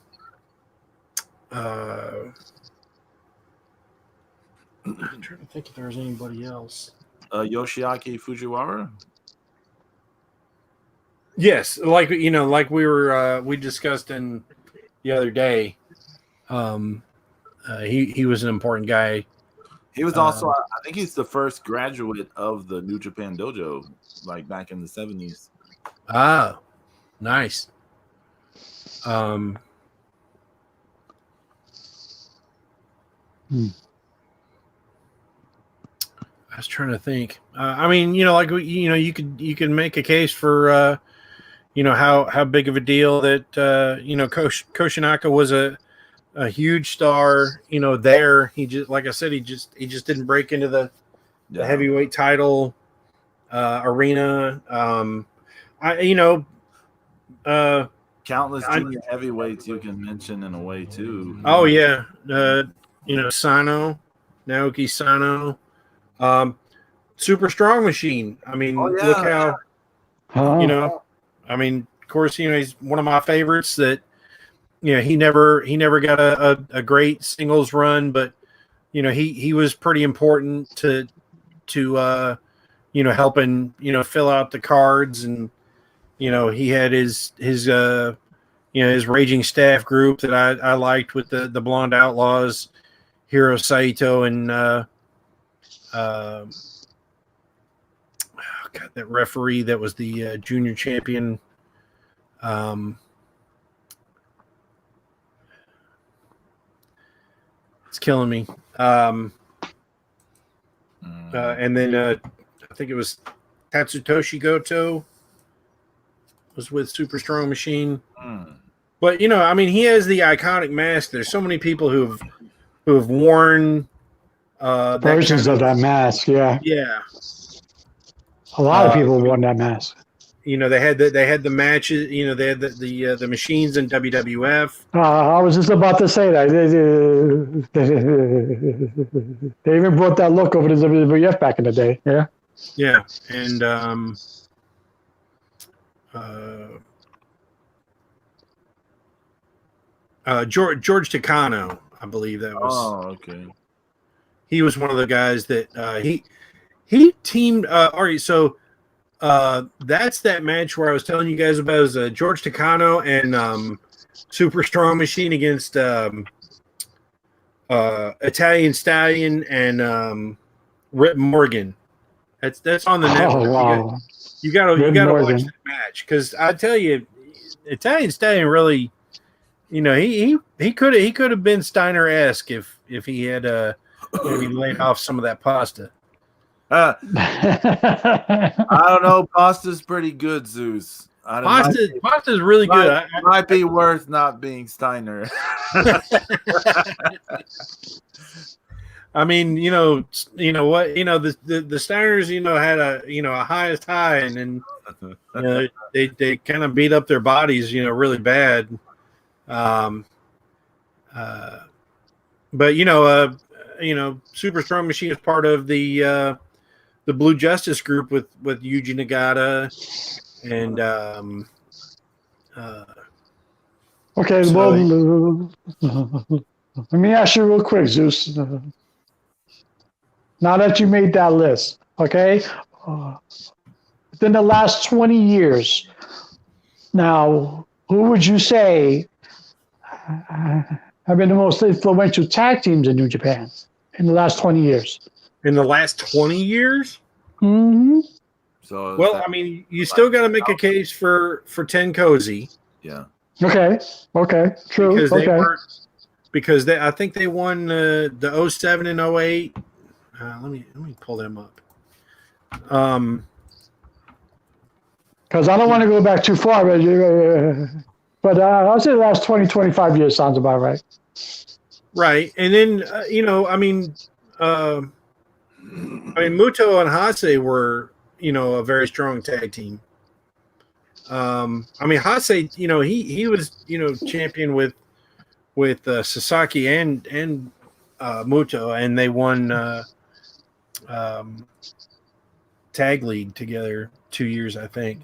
Speaker 3: trying to think if there was anybody else.
Speaker 2: Yoshiaki Fujiwara.
Speaker 3: Yes, like we discussed in the other day. He was an important guy.
Speaker 2: He was also, I think, he's the first graduate of the New Japan Dojo, like back in the 70s.
Speaker 3: Ah, nice. I was trying to think. You could make a case for how big of a deal that Koshinaka was a huge star. There he just, like I said, he just didn't break into the heavyweight title arena.
Speaker 2: Countless junior heavyweights you can mention in a way too.
Speaker 3: Oh yeah, Sarno, Naoki Sarno. Super Strong Machine. I mean, look how, of course, he's one of my favorites that, he never got a great singles run, but, he was pretty important to helping, fill out the cards, and, he had his Raging Staff group that I liked with the Blonde Outlaws, Hiro Saito, and, that referee that was the junior champion. It's killing me. And then I think it was Tatsutoshi Goto was with Super Strong Machine. But he has the iconic mask. There's so many people who have worn
Speaker 1: versions of that mask. Yeah. A lot of people wore that mask.
Speaker 3: They had the matches. They had the machines in WWF.
Speaker 1: I was just about to say that they even brought that look over to WWF back in the day. Yeah.
Speaker 3: Yeah, and George Takano, I believe that was.
Speaker 2: Oh, okay.
Speaker 3: He was one of the guys that he teamed. All right, so that's that match where I was telling you guys about. It was George Takano and Super Strong Machine against Italian Stallion and Rip Morgan. That's on the network.
Speaker 1: Wow.
Speaker 3: You gotta watch that match, because I tell you, Italian Stallion really, he could have been Steiner-esque if he had maybe laid off some of that pasta.
Speaker 2: I don't know. Pasta's pretty good, Zeus.
Speaker 3: Pasta's really good.
Speaker 2: It might be worth not being Steiner.
Speaker 3: I mean, what, the Steiners, had a highest high, and then they kind of beat up their bodies, really bad. But Super Strong Machine is part of the Blue Justice group with Yuji Nagata and
Speaker 1: okay, well, let me ask you real quick, Zeus. Now that you made that list, Okay, uh, within the last 20 years. Now, who would you say have been the most influential tag teams in New Japan in the last 20 years?
Speaker 3: In the last 20 years?
Speaker 1: Mm-hmm.
Speaker 2: So
Speaker 3: Well, I mean, you still got to make a case for Ten Cozy.
Speaker 2: yeah.
Speaker 1: Okay. True.
Speaker 3: Because they
Speaker 1: okay.
Speaker 3: were, I think they won the 07 and 08. Let me pull them up.
Speaker 1: Because I don't want to go back too far, but I'll say the last 20, 25 years sounds about right.
Speaker 3: Right. And then, Muto and Hase were, a very strong tag team. Hase, he was, champion with Sasaki and Muto, and they won tag league together 2 years, I think.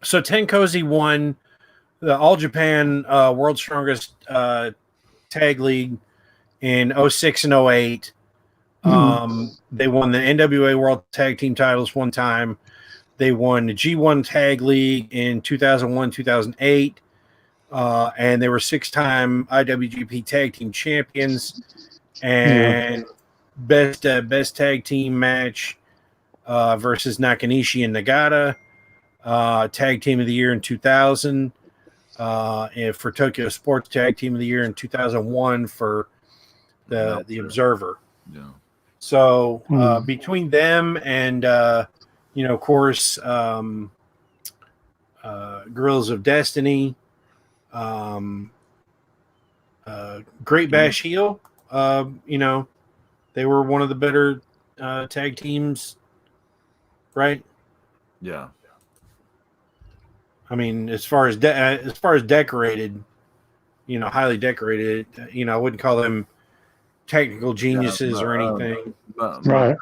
Speaker 3: So Ten Cozy won the All Japan World's Strongest Tag League in 06 and 08. They won the NWA World Tag Team titles one time. They won the G1 Tag League in 2001, 2008. And they were 6-time IWGP Tag Team champions. And best tag team match versus Nakanishi and Nagata. Tag Team of the Year in 2000. And for Tokyo Sports Tag Team of the Year in 2001 for the Observer.
Speaker 2: Yeah.
Speaker 3: So between them and of course, Guerrillas of Destiny, Great Bash Heel, they were one of the better tag teams, right?
Speaker 2: Yeah.
Speaker 3: I mean, as far as decorated, highly decorated, I wouldn't call them technical geniuses or anything.
Speaker 1: Right.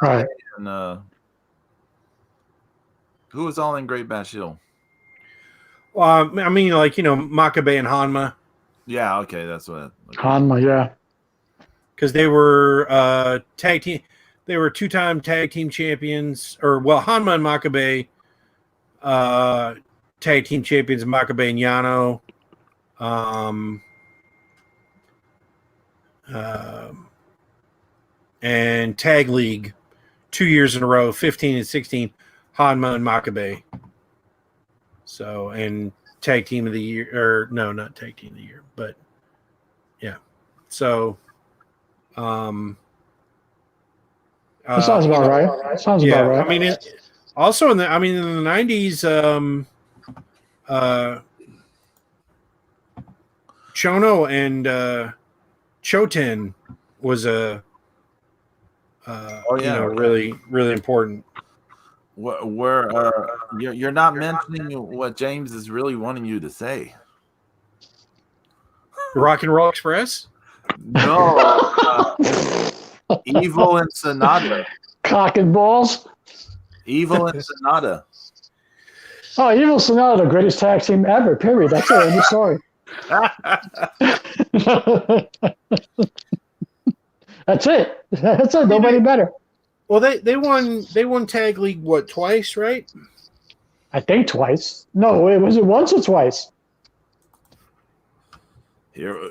Speaker 2: And who was all in Great Bash Hill?
Speaker 3: Makabe and Hanma.
Speaker 2: Yeah, okay, that's what. Okay.
Speaker 1: Hanma, yeah.
Speaker 3: Because they were tag team. They were 2-time tag team champions, Hanma and Makabe, tag team champions, Makabe and Yano. And tag league 2 years in a row, 15 and 16, Hanma and Makabe. So, and tag team of the year, or no, not tag team of the year, but yeah. So,
Speaker 1: that sounds about right. Sounds about right.
Speaker 3: I mean, also in the 90s, Chono and Choten was really, really important.
Speaker 2: You're not mentioning what James is really wanting you to say.
Speaker 3: Rock and Roll Express?
Speaker 2: No. Evil and Sonata.
Speaker 1: Cock and balls.
Speaker 2: Evil and Sonata.
Speaker 1: Oh, Evil Sonata, the greatest tag team ever, period. That's it. End of story. That's it. Nobody better.
Speaker 3: Well, they won tag league twice, right?
Speaker 1: I think twice. No, was it once or twice?
Speaker 2: Here,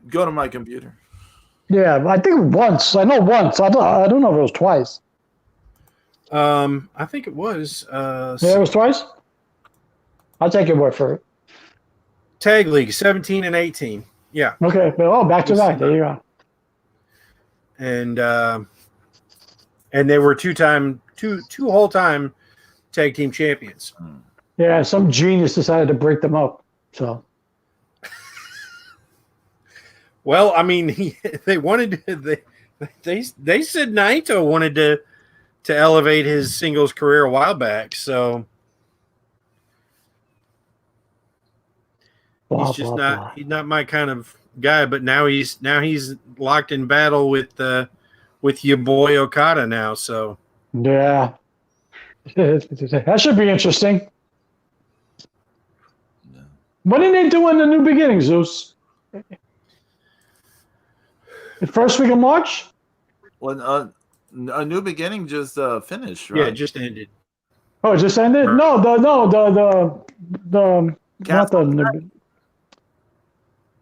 Speaker 2: go to my computer.
Speaker 1: Yeah, I think once. I know once. I don't know if it was twice.
Speaker 3: I think it was.
Speaker 1: It was twice. I'll take your word for it.
Speaker 3: Tag league 17 and 18. Yeah.
Speaker 1: Okay. Back to back. There you go.
Speaker 3: And they were two whole time tag team champions.
Speaker 1: Yeah, some genius decided to break them up. So.
Speaker 3: Well, I mean, they wanted they said Naito wanted to elevate his singles career a while back. So he's not my kind of guy. But now he's locked in battle with your boy Okada now. So
Speaker 1: yeah, that should be interesting.
Speaker 2: Yeah.
Speaker 1: What are they doing in the New Beginning, Zeus? The first week of March?
Speaker 2: Well, A New Beginning just finished,
Speaker 3: Yeah,
Speaker 2: right?
Speaker 3: it just ended.
Speaker 1: Oh, it just ended? No,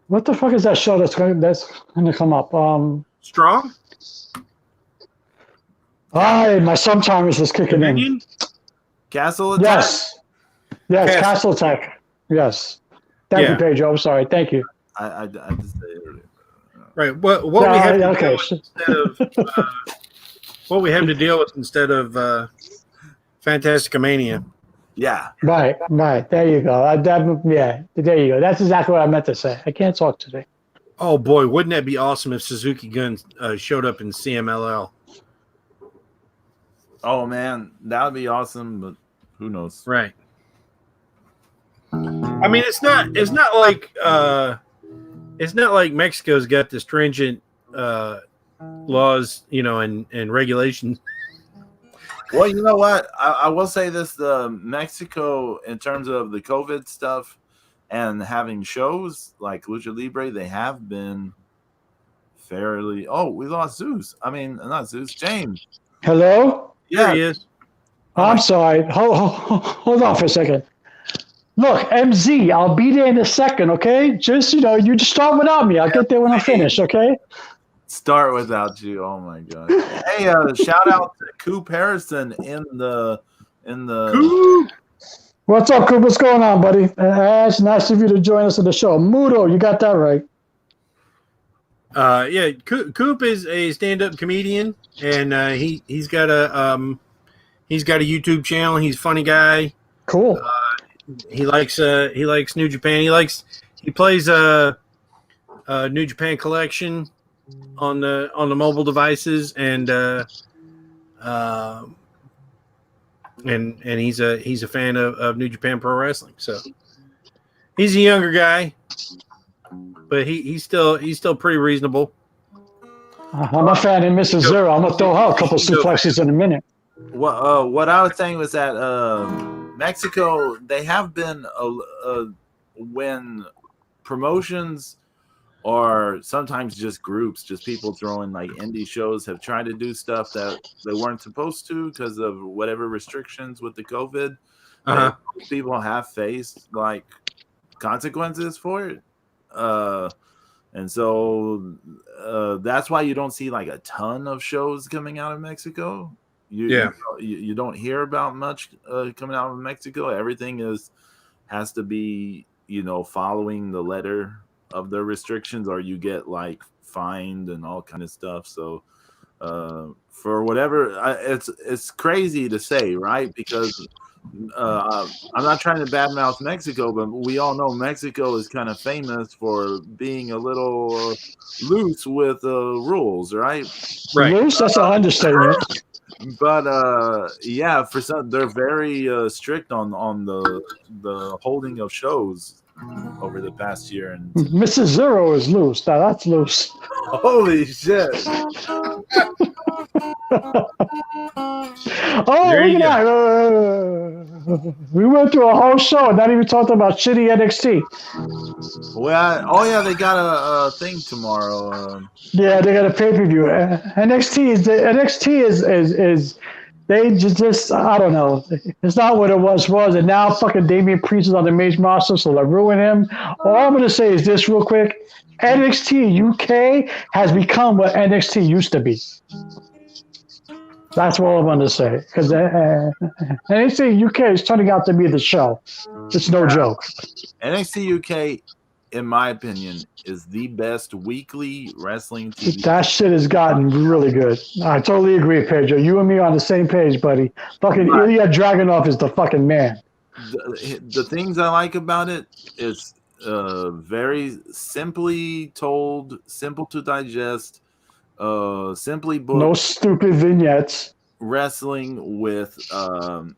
Speaker 1: what the fuck is that show that's gonna come up?
Speaker 3: Strong?
Speaker 1: My sometimes is kicking in.
Speaker 3: Dominion?
Speaker 2: Castle Attack?
Speaker 1: Yes,
Speaker 3: Castle.
Speaker 1: Castle Attack. Yes. Thank you, Pedro. I'm sorry. Thank you.
Speaker 2: I just say it earlier.
Speaker 3: Right. What we have to
Speaker 1: okay.
Speaker 3: deal with instead of what we have to deal with instead of Fantasticomania.
Speaker 2: Yeah.
Speaker 1: Right. There you go. There you go. That's exactly what I meant to say. I can't talk today.
Speaker 3: Oh boy, wouldn't that be awesome if Suzuki Gun showed up in CMLL?
Speaker 2: Oh man, that would be awesome, but who knows?
Speaker 3: Right. I mean, it's not like Mexico's got the stringent laws, and regulations.
Speaker 2: Well, you know what? I will say this: Mexico, in terms of the COVID stuff and having shows like Lucha Libre, they have been fairly. Oh, we lost Zeus. I mean, not Zeus, James.
Speaker 1: Hello?
Speaker 3: Yeah, he is.
Speaker 1: I'm sorry. Hold on for a second. Look, MZ, I'll be there in a second, okay? Just, you just start without me. I'll get there when I'm finished, okay?
Speaker 2: Start without you. Oh my god. Hey, shout out to Coop Harrison in the
Speaker 3: Coop.
Speaker 1: What's up, Coop? What's going on, buddy? It's nice of you to join us on the show. Mutoh, you got that right.
Speaker 3: Yeah, Coop is a stand-up comedian, and he's got a YouTube channel. He's a funny guy.
Speaker 1: Cool.
Speaker 3: He likes New Japan. He plays New Japan Collection on the mobile devices, and he's a fan of New Japan Pro Wrestling. So he's a younger guy, but he's still pretty reasonable.
Speaker 1: I'm a fan of Mrs. Zero. I'm gonna throw her a couple suplexes in a minute.
Speaker 2: What I was saying was that Mexico, they have been when promotions or sometimes just groups, just people throwing like indie shows, have tried to do stuff that they weren't supposed to because of whatever restrictions with the COVID. People have faced like consequences for it. And so that's why you don't see like a ton of shows coming out of Mexico. You don't hear about much coming out of Mexico. Everything has to be, following the letter of the restrictions, or you get like fined and all kind of stuff. So for whatever, it's crazy to say, right? Because I'm not trying to badmouth Mexico, but we all know Mexico is kind of famous for being a little loose with rules, right?
Speaker 1: Loose? That's an understatement.
Speaker 2: But for some, they're very strict on the holding of shows over the past year. And
Speaker 1: Mrs. Zero is loose. Now that's loose.
Speaker 2: Holy shit!
Speaker 1: Look at that! We went through a whole show and not even talked about shitty NXT.
Speaker 2: Well, they got a thing tomorrow.
Speaker 1: Yeah, they got a pay-per-view. NXT is they just I don't know. It's not what it was, and now fucking Damian Priest is on the main roster, so they ruin him. All I'm gonna say is this real quick: NXT UK has become what NXT used to be. That's what I'm going to say. Because NXT UK is turning out to be the show. It's no joke.
Speaker 2: NXT UK, in my opinion, is the best weekly wrestling TV.
Speaker 1: That shit has gotten really good. I totally agree, Pedro. You and me are on the same page, buddy. Fucking Ilya Dragunov is the fucking man.
Speaker 2: The things I like about it is very simply told, simple to digest. Simply booked,
Speaker 1: no stupid vignettes.
Speaker 2: Wrestling with and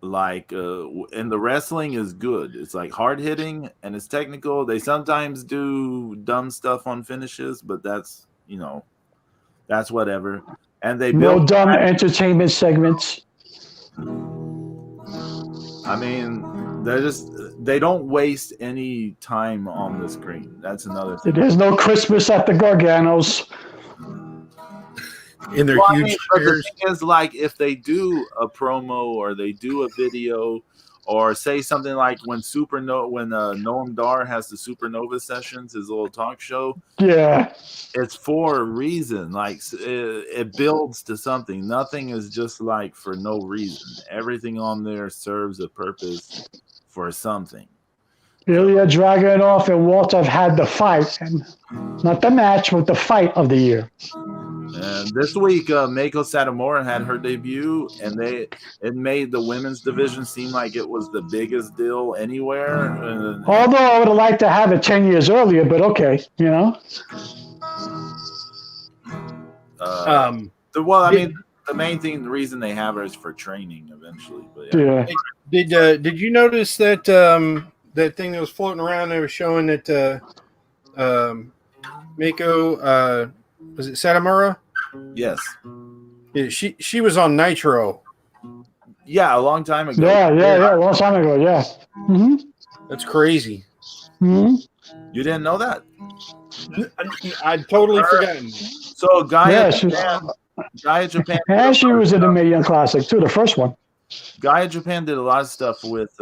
Speaker 2: the wrestling is good. It's like hard hitting and it's technical. They sometimes do dumb stuff on finishes, but that's whatever. And they build
Speaker 1: dumb entertainment segments.
Speaker 2: I mean, they don't waste any time on the screen. That's another thing.
Speaker 1: There's no Christmas at the Garganos.
Speaker 3: in their
Speaker 2: Well,
Speaker 3: huge
Speaker 2: but the
Speaker 3: chairs.
Speaker 2: thing is, like, if they do a promo or they do a video or say something like when Noam Dar has the Supernova sessions, his little talk show,
Speaker 1: Yeah.
Speaker 2: it's for a reason. Like, it builds to something. Nothing is just like for no reason. Everything on there serves a purpose for something.
Speaker 1: Ilya Dragunov and Walter have had the fight, and not the match, but the fight of the year.
Speaker 2: And this week, Meiko Satomura had her debut, and it made the women's division seem like it was the biggest deal anywhere.
Speaker 1: Although I would have liked to have it 10 years earlier, but okay, you know.
Speaker 2: The main thing, the reason they have her is for training eventually. But
Speaker 1: Yeah.
Speaker 3: Did you notice that that thing that was floating around? They were showing that Meiko was it Satomura?
Speaker 2: Yes.
Speaker 3: Yeah, she was on Nitro.
Speaker 2: Yeah, a long time ago.
Speaker 1: Yeah, a long time ago, yeah. Mm-hmm.
Speaker 3: That's crazy.
Speaker 1: Mm-hmm.
Speaker 2: You didn't know that?
Speaker 3: I'd totally forgotten.
Speaker 2: So Gaia
Speaker 1: Yeah,
Speaker 2: Japan.
Speaker 1: And she was in the Mania Classic too, the first one.
Speaker 2: Gaia Japan did a lot of stuff with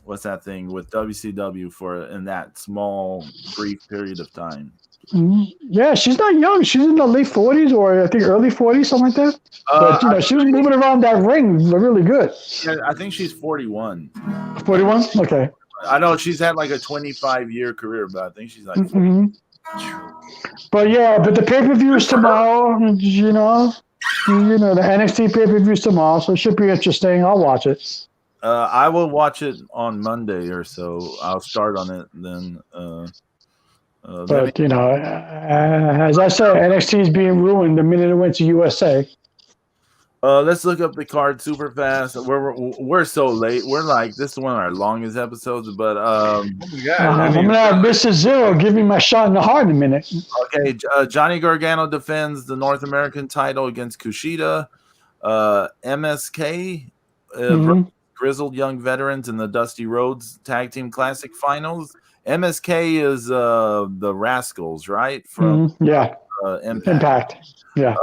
Speaker 2: what's that thing with WCW in that small brief period of time.
Speaker 1: Mm-hmm. Yeah, she's not young. She's in the late 40s or I think early 40s, something like that. But she was moving around that ring really good.
Speaker 2: Yeah, I think she's 41.
Speaker 1: 41? Okay.
Speaker 2: I know she's had like a 25-year career, but I think she's like.
Speaker 1: Mm-hmm. But yeah, but the pay-per-view is tomorrow. You know, the NXT pay-per-view is tomorrow, so it should be interesting. I'll watch it.
Speaker 2: I will watch it on Monday or so. I'll start on it then.
Speaker 1: But as I said, NXT is being ruined the minute it went to USA.
Speaker 2: Let's look up the card super fast. We're so late. We're like, this is one of our longest episodes, but
Speaker 1: I'm gonna have Mr. Zero give me my shot in the heart in a minute.
Speaker 2: Okay, Johnny Gargano defends the North American title against Kushida. MSK grizzled young veterans in the Dusty Rhodes Tag Team Classic Finals. MSK is the Rascals, right? From
Speaker 1: Impact. Yeah.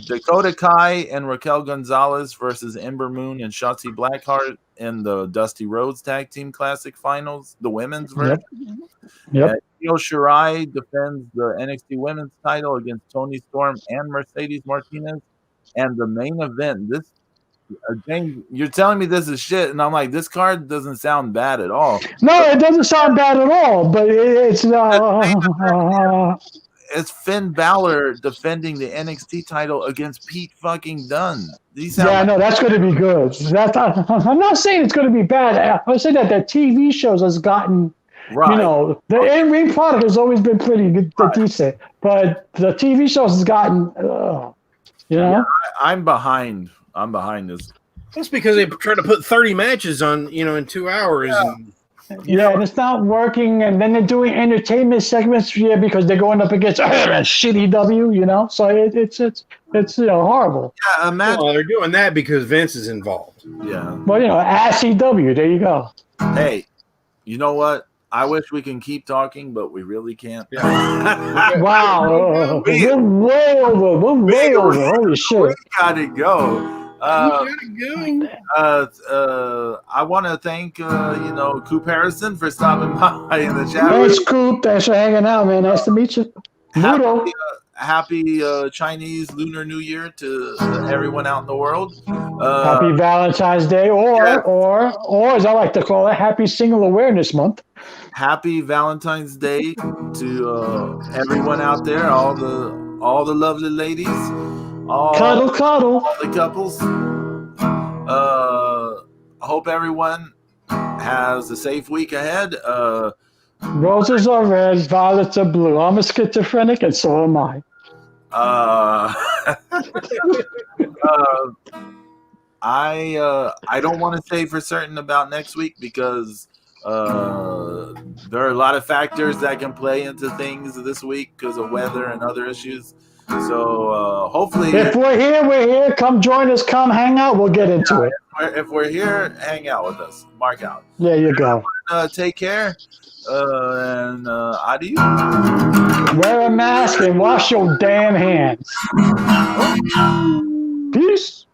Speaker 2: Dakota Kai and Raquel Gonzalez versus Ember Moon and Shotzi Blackheart in the Dusty Rhodes Tag Team Classic Finals, the women's version.
Speaker 1: Yep.
Speaker 2: Io Shirai defends the NXT Women's title against Toni Storm and Mercedes Martinez. And the main event, James, you're telling me this is shit, and I'm like, this card doesn't sound bad at all.
Speaker 1: No, it doesn't sound bad at all, but it's
Speaker 2: it's Finn Balor defending the NXT title against Pete fucking Dunne.
Speaker 1: No, that's going to be good. I'm not saying it's going to be bad. I say that the TV shows has gotten, the in-ring product has always been pretty good, decent, but the TV shows has gotten,
Speaker 2: Yeah, I'm behind. I'm behind this.
Speaker 3: That's because they try to put 30 matches on, in 2 hours.
Speaker 2: Yeah.
Speaker 1: And it's not working. And then they're doing entertainment segments, because they're going up against shitty W, So it's horrible.
Speaker 2: Yeah, imagine.
Speaker 3: Well, they're doing that because Vince is involved.
Speaker 2: Yeah.
Speaker 1: Well, assy W. There you go.
Speaker 2: Hey, you know what? I wish we can keep talking, but we really can't.
Speaker 3: Yeah.
Speaker 1: Wow. We're way over. Holy shit.
Speaker 2: We gotta go. I want to thank Coop Harrison for stopping by in the chat.
Speaker 1: Thanks, Coop. Thanks for hanging out, man. Nice to meet you.
Speaker 2: Happy Chinese Lunar New Year to everyone out in the world.
Speaker 1: Happy Valentine's Day, or as I like to call it, Happy Single Awareness Month.
Speaker 2: Happy Valentine's Day to everyone out there, all the lovely ladies.
Speaker 1: Cuddle.
Speaker 2: All the couples. I hope everyone has a safe week ahead.
Speaker 1: Roses are red, violets are blue. I'm a schizophrenic, and so am I.
Speaker 2: I don't want to say for certain about next week because there are a lot of factors that can play into things this week because of weather and other issues. So hopefully,
Speaker 1: if we're here, we're here. Come join us. Come hang out. We'll get into it.
Speaker 2: If we're here, hang out with us. Mark out.
Speaker 1: There you go.
Speaker 2: take care. And adios.
Speaker 1: Wear a mask and wash your damn hands. Peace.